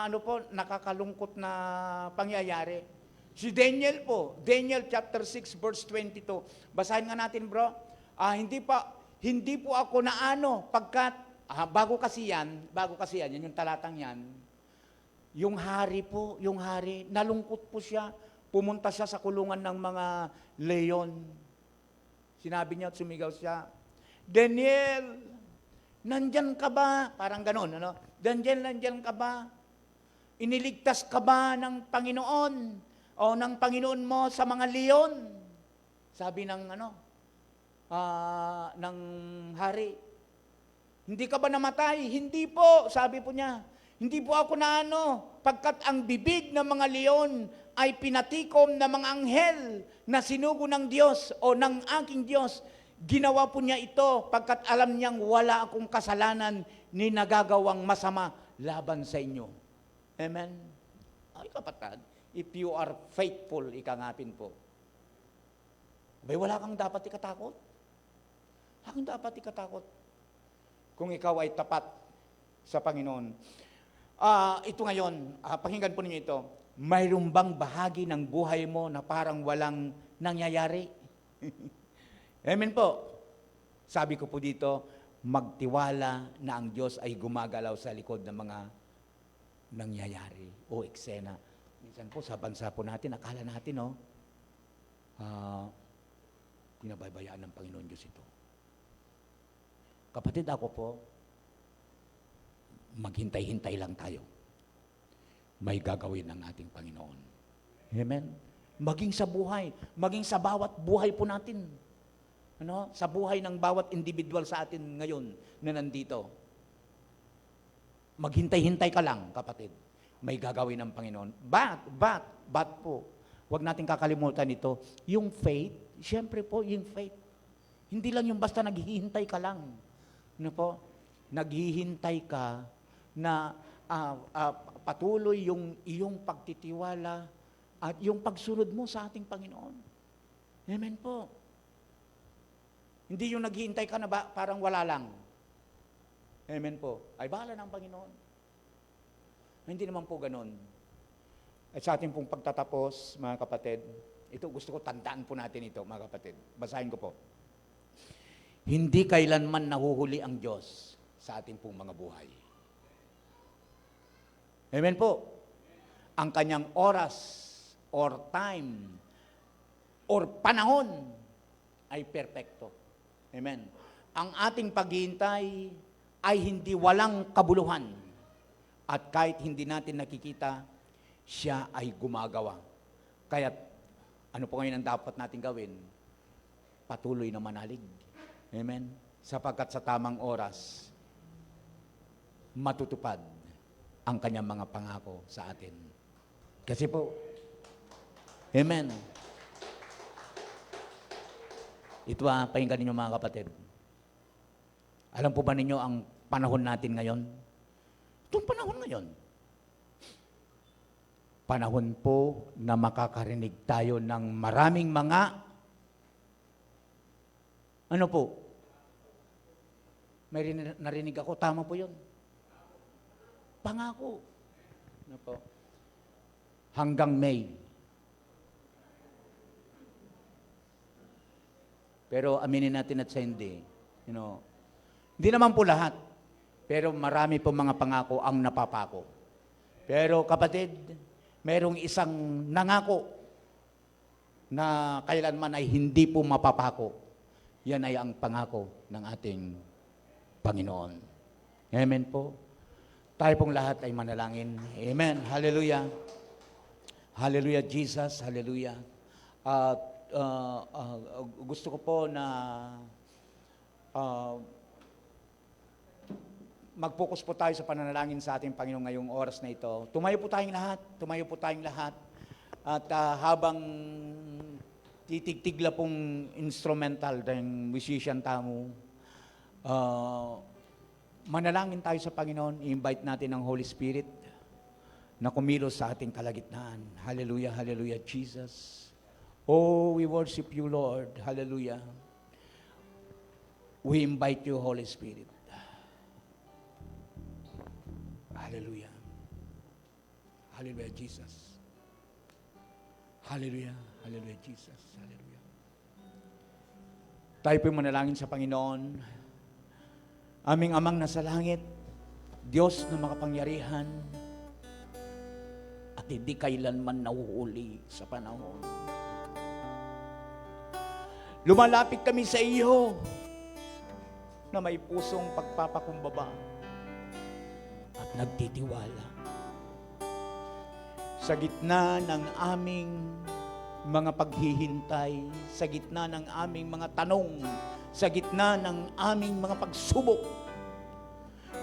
S5: ano po, nakakalungkot na pangyayari. Si Daniel po, Daniel chapter 6 verse 22. Basahin nga natin, bro. Hindi po ako naano pagkat bago kasi yan, yan yung talatang yan. Yung hari, nalungkot po siya. Pumunta siya sa kulungan ng mga leon. Sinabi niya at sumigaw siya, Daniel, nandyan ka ba? Parang ganon, ano? Daniel, nandyan ka ba? Iniligtas ka ba ng Panginoon? O ng Panginoon mo sa mga leon? Sabi ng ng hari. Hindi ka ba namatay? Hindi po, sabi po niya. Hindi po ako pagkat ang bibig ng mga leon ay pinatikom ng mga anghel na sinugo ng Diyos o ng aking Diyos. Ginawa po niya ito pagkat alam niyang wala akong kasalanan ni nagagawang masama laban sa inyo. Amen? Ay kapatid, if you are faithful, ikangapin po. Abay, wala kang dapat ikatakot. Wala kang dapat ikatakot. Kung ikaw ay tapat sa Panginoon. Ito ngayon, pakinggan po ninyo ito. Mayroon bang bahagi ng buhay mo na parang walang nangyayari? Amen po. Sabi ko po dito, magtiwala na ang Diyos ay gumagalaw sa likod ng mga nangyayari o eksena. Minsan po sa bansa po natin, akala natin, pinabaybayaan ng Panginoon Diyos ito. Kapatid, ako po, maghintay-hintay lang tayo. May gagawin ng ating Panginoon. Amen? Maging sa buhay, maging sa bawat buhay po natin. Sa buhay ng bawat individual sa atin ngayon na nandito. Maghintay-hintay ka lang, kapatid. May gagawin ng Panginoon. But po, huwag natin kakalimutan ito. Yung faith, siyempre po, yung faith. Hindi lang yung basta naghihintay ka lang. Naghihintay ka na patuloy yung iyong pagtitiwala at yung pagsunod mo sa ating Panginoon. Amen po. Hindi yung naghihintay ka na parang wala lang. Amen po. Ay, bahala ng Panginoon. Hindi naman po ganun. At sa ating pong pagtatapos, mga kapatid, ito gusto ko tandaan po natin ito, mga kapatid. Basahin ko po. Hindi kailanman nahuhuli ang Diyos sa ating pong mga buhay. Amen po. Ang kanyang oras or time or panahon ay perpekto. Amen. Ang ating paghihintay ay hindi walang kabuluhan. At kahit hindi natin nakikita, siya ay gumagawa. Kaya, ano po ngayon ang dapat natin gawin? Patuloy na manalig. Amen. Sapagkat sa tamang oras, matutupad ang kanyang mga pangako sa atin. Kasi po, amen. Ito pakinggan ninyo mga kapatid. Alam po ba ninyo ang panahon natin ngayon? Itong panahon ngayon. Panahon po na makakarinig tayo ng maraming mga ano po? May narinig ako, tama po yun. Pangako. Ano po? Hanggang May. Pero aminin natin at sa hindi. Hindi naman po lahat. Pero marami po mga pangako ang napapako. Pero kapatid, merong isang nangako na kailanman ay hindi po mapapako. Yan ay ang pangako ng ating Panginoon. Amen po. Tayo pong lahat ay manalangin. Amen. Hallelujah. Hallelujah, Jesus. Hallelujah. At gusto ko po na mag-focus po tayo sa pananalangin sa ating Panginoon ngayong oras na ito. Tumayo po tayong lahat. Tumayo po tayong lahat. At habang titigtigla pong instrumental ng musician tamo, manalangin tayo sa Panginoon. I-invite natin ang Holy Spirit na kumilos sa ating kalagitnaan. Hallelujah, hallelujah, Jesus. Oh, we worship you, Lord. Hallelujah. We invite you, Holy Spirit. Hallelujah. Hallelujah, Jesus. Hallelujah. Hallelujah, Jesus. Hallelujah. Tayo po'y manalangin sa Panginoon. Aming Amang nasa langit, Diyos na makapangyarihan, at hindi kailanman nahuhuli sa panahon. Lumalapit kami sa iyo na may pusong pagpapakumbaba at nagtitiwala. Sa gitna ng aming mga paghihintay, sa gitna ng aming mga tanong, sa gitna ng aming mga pagsubok,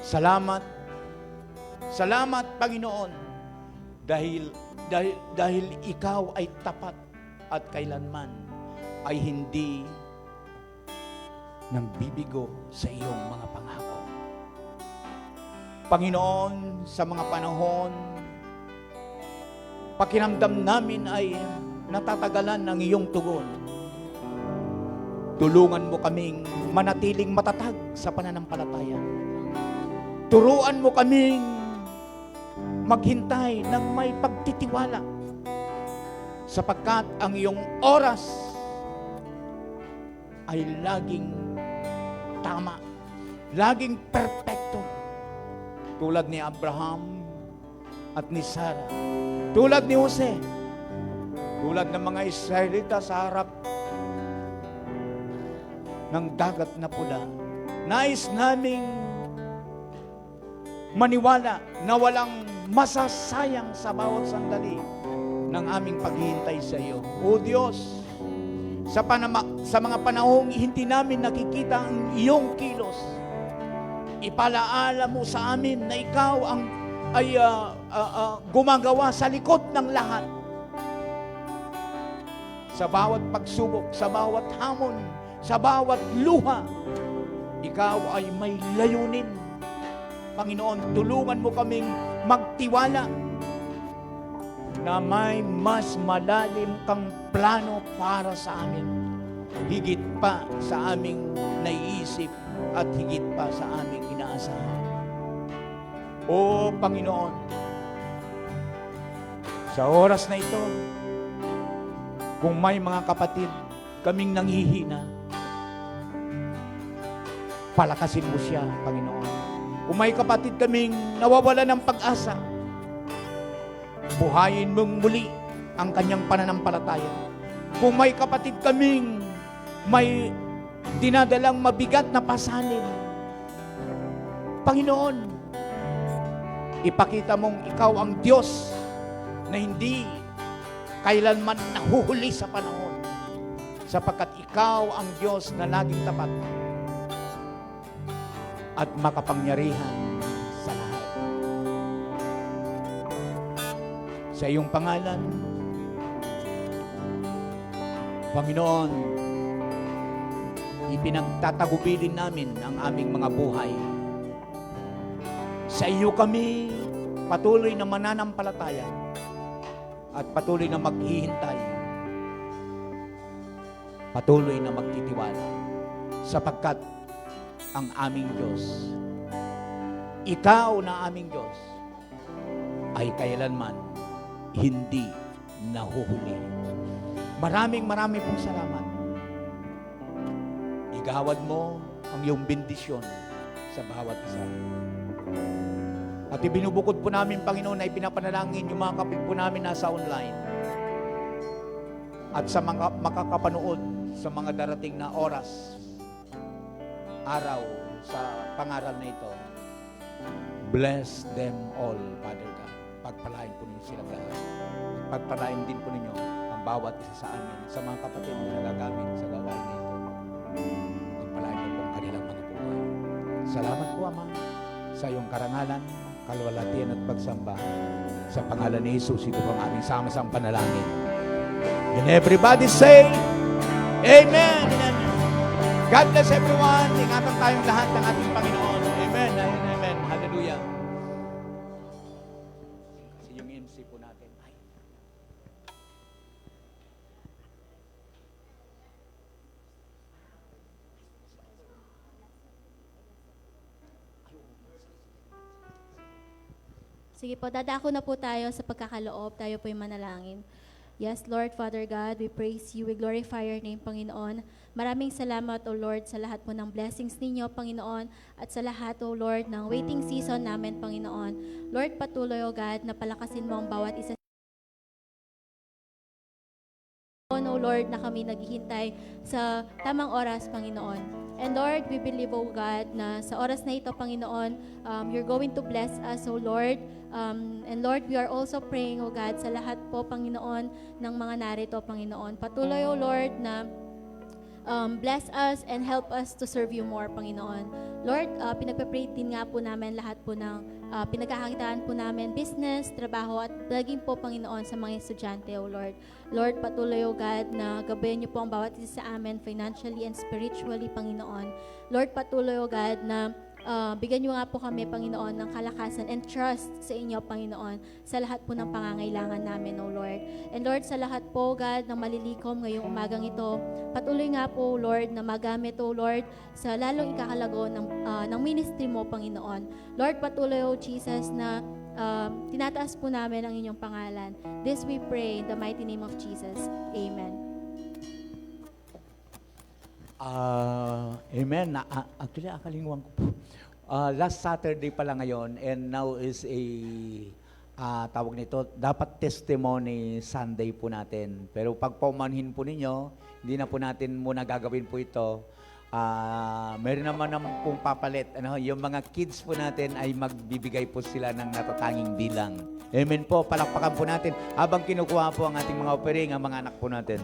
S5: salamat, salamat Panginoon, dahil ikaw ay tapat at kailanman ay hindi nang bibigo sa iyong mga pangako. Panginoon, sa mga panahon, pakiramdam namin ay natatagalan ng iyong tugon. Tulungan mo kaming manatiling matatag sa pananampalataya. Turuan mo kaming maghintay ng may pagtitiwala, sapagkat ang iyong oras ay laging tama, laging perpekto. Tulad ni Abraham at ni Sarah, tulad ni Jose, tulad ng mga Israelita sa harap ng dagat na pula. Nais naming maniwala na walang masasayang sa bawat sandali ng aming paghihintay sa iyo. O Diyos, sa mga panahong hindi namin nakikita ang iyong kilos, ipalaala mo sa amin na ikaw ay gumagawa sa likod ng lahat. Sa bawat pagsubok, sa bawat hamon, sa bawat luha, ikaw ay may layunin. Panginoon, tulungan mo kaming magtiwala na may mas malalim kang plano para sa amin, higit pa sa aming naiisip at higit pa sa aming inaasahan. O Panginoon, sa oras na ito, kung may mga kapatid kaming nanghihina, palakasin mo siya, Panginoon. Kung may kapatid kaming nawawala ng pag-asa, buhayin mong muli ang kanyang pananampalataya. Kung may kapatid kaming may dinadalang mabigat na pasanin, Panginoon, ipakita mong ikaw ang Diyos na hindi kailanman nahuhuli sa panahon, sapagkat ikaw ang Diyos na laging tapat at makapangyarihan sa lahat. Sa iyong pangalan, Panginoon, ipinagtatagubilin namin ang aming mga buhay. Sa iyo kami patuloy na mananampalataya at patuloy na maghihintay, patuloy na magtitiwala, sapagkat ang aming Diyos, ikaw na aming Diyos, ay kailanman hindi nahuhuli. Maraming pong salamat. Igawad mo ang iyong bendisyon sa bawat isa. At ibinubukod po namin, Panginoon, na ipinapanalangin yung mga kapit po namin nasa online at sa mga makakapanood sa mga darating na oras araw sa pangaral na ito. Bless them all, Father God. Pagpalain po ninyo silang lahat. Pagpalain din po ninyo ang bawat isa sa amin, sa mga kapatid na nagagamit sa gawain na ito. Pagpalain niyo po ang kanilang mga buhay. Salamat po, Ama, sa iyong karangalan, kalwalatian at pagsamba. Sa pangalan ni Jesus, ito po ang aming sama-samang panalangin. And everybody say, Amen! Amen. God bless everyone. Ingatan tayong lahat ng ating Panginoon. Amen. Amen. Amen. Hallelujah. Kasi yung MC po natin. Ay.
S1: Sige po, dadako na po tayo sa pagkakaloob. Tayo po yung manalangin. Yes, Lord, Father God, we praise you. We glorify your name, Panginoon. Maraming salamat, O Lord, sa lahat po ng blessings ninyo, Panginoon, at sa lahat, O Lord, ng waiting season namin, Panginoon. Lord, patuloy, O God, na palakasin mo ang bawat isa. O Lord, na kami naghihintay sa tamang oras, Panginoon. And Lord, we believe, O God, na sa oras na ito, Panginoon, you're going to bless us, O Lord. And Lord, we are also praying, O God, sa lahat po, Panginoon, ng mga narito, Panginoon. Patuloy, O Lord, na bless us and help us to serve you more, Panginoon. Lord, pinagpe-pray din nga po namin lahat po ng pinagkakakitaan po namin, business, trabaho, at laging po, Panginoon, sa mga estudyante, O Lord. Lord, patuloy, O God, na gabayan niyo po ang bawat isa sa amin, financially and spiritually, Panginoon. Lord, patuloy, O God, na bigyan niyo nga po kami, Panginoon, ng kalakasan and trust sa inyo, Panginoon, sa lahat po ng pangangailangan namin, O Lord. And Lord, sa lahat po, God, ng malilikom ngayong umagang ito, patuloy nga po, Lord, na magamit, O Lord, sa lalong ikakalago ng ministry mo, Panginoon. Lord, patuloy, O Jesus, na tinataas po namin ang inyong pangalan. This we pray in the mighty name of Jesus. Amen.
S5: Amen. Actually, akalingwan ko po. Last Saturday pala ngayon, and now is a tawag nito, dapat testimony Sunday po natin. Pero pag paumanhin po ninyo, hindi na po natin muna gagawin po ito. Meron naman pong papalit. Yung mga kids po natin ay magbibigay po sila ng natatanging bilang. Amen po. Palakpakan po natin habang kinukuha po ang ating mga offering, ang mga anak po natin.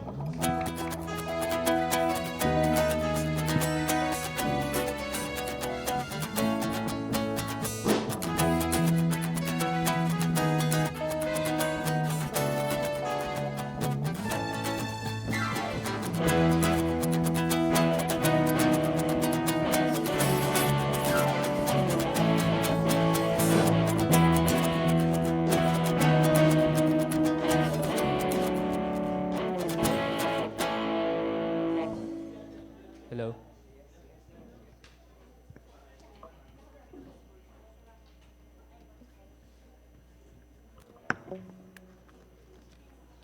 S6: Hello.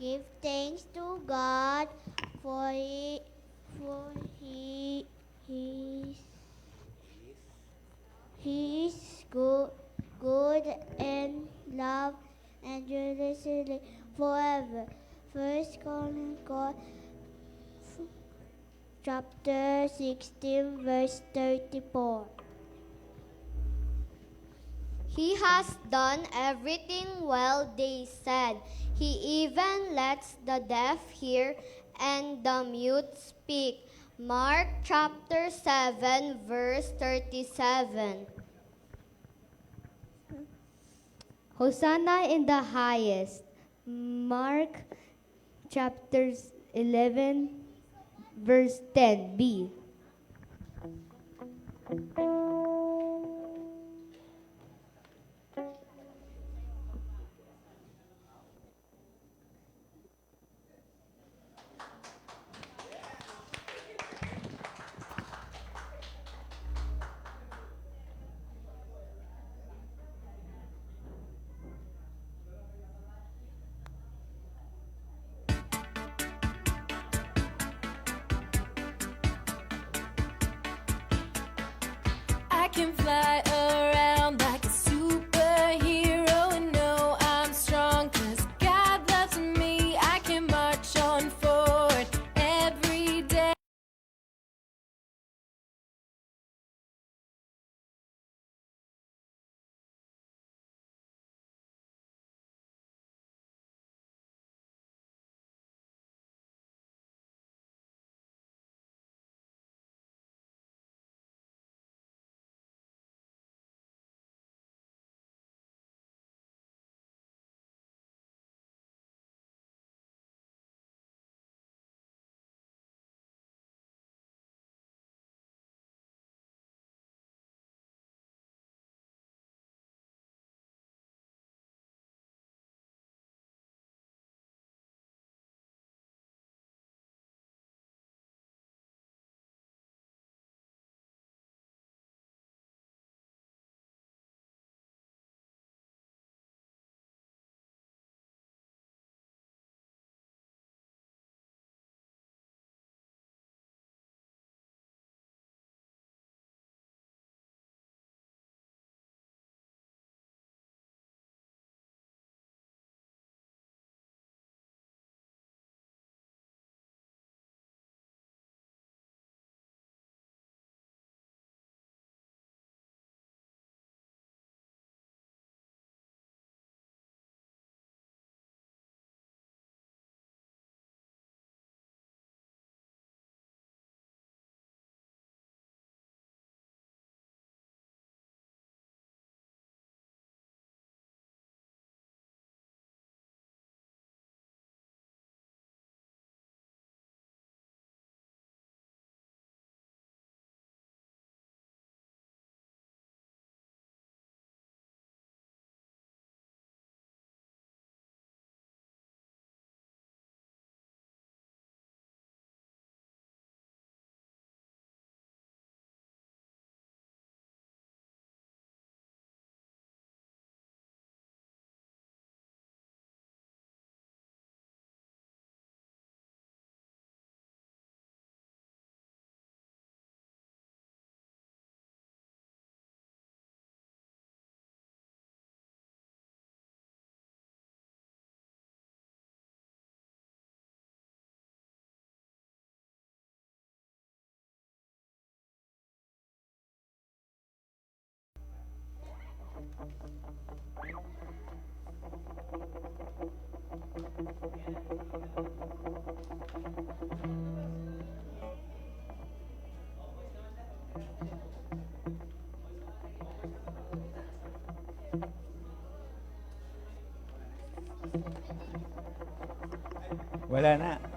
S7: Give thanks to God for he is good and love and Jerusalem forever. First Chronicles chapter 16 verse 34.
S8: He has done everything well, they said. He even lets the deaf hear and the mute speak. Mark chapter 7 verse 37.
S7: Hosanna in the highest. Mark chapter 11 verse 10b.
S9: I can fly around like a superhero and know I'm strong 'cause God loves me. I can march on forward every day.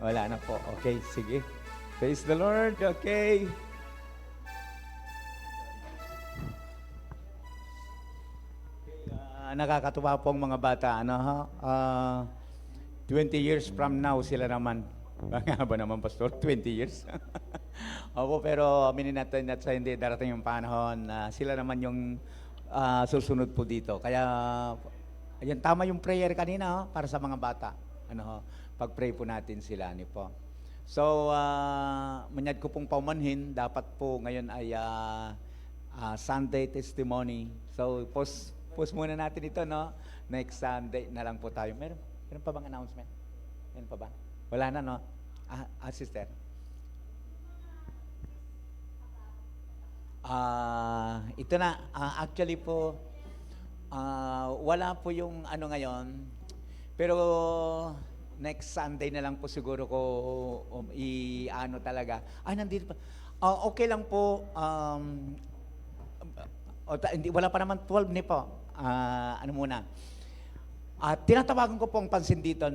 S4: Wala na po. Okay, sige. Praise the Lord, okay. Nakakatuwa pong mga bata, ano ha? 20 years from now sila naman. Baka ba naman, Pastor? 20 years? Opo, pero aminin natin at sa hindi darating yung panahon na sila naman yung susunod po dito. Kaya, ayun, tama yung prayer kanina para sa mga bata. Ano ho? Pag-pray po natin sila, ni po. So, manyad ko pong paumanhin, dapat po ngayon ay Sunday testimony. So, post muna natin ito, no? Next Sunday na lang po tayo. Meron pa bang announcement? Meron pa ba? Wala na, no? Sister. Ito na, actually po, wala po yung ano ngayon, pero next Sunday na lang po siguro ko i-ano talaga. Nandito pa. Okay lang po, wala pa naman 12 ni po. Ano muna. Tinatawagan ko po ang pansin dito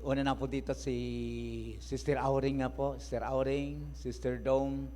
S4: una na po dito si Sister Auring nga po, Sister Auring, Sister Dong,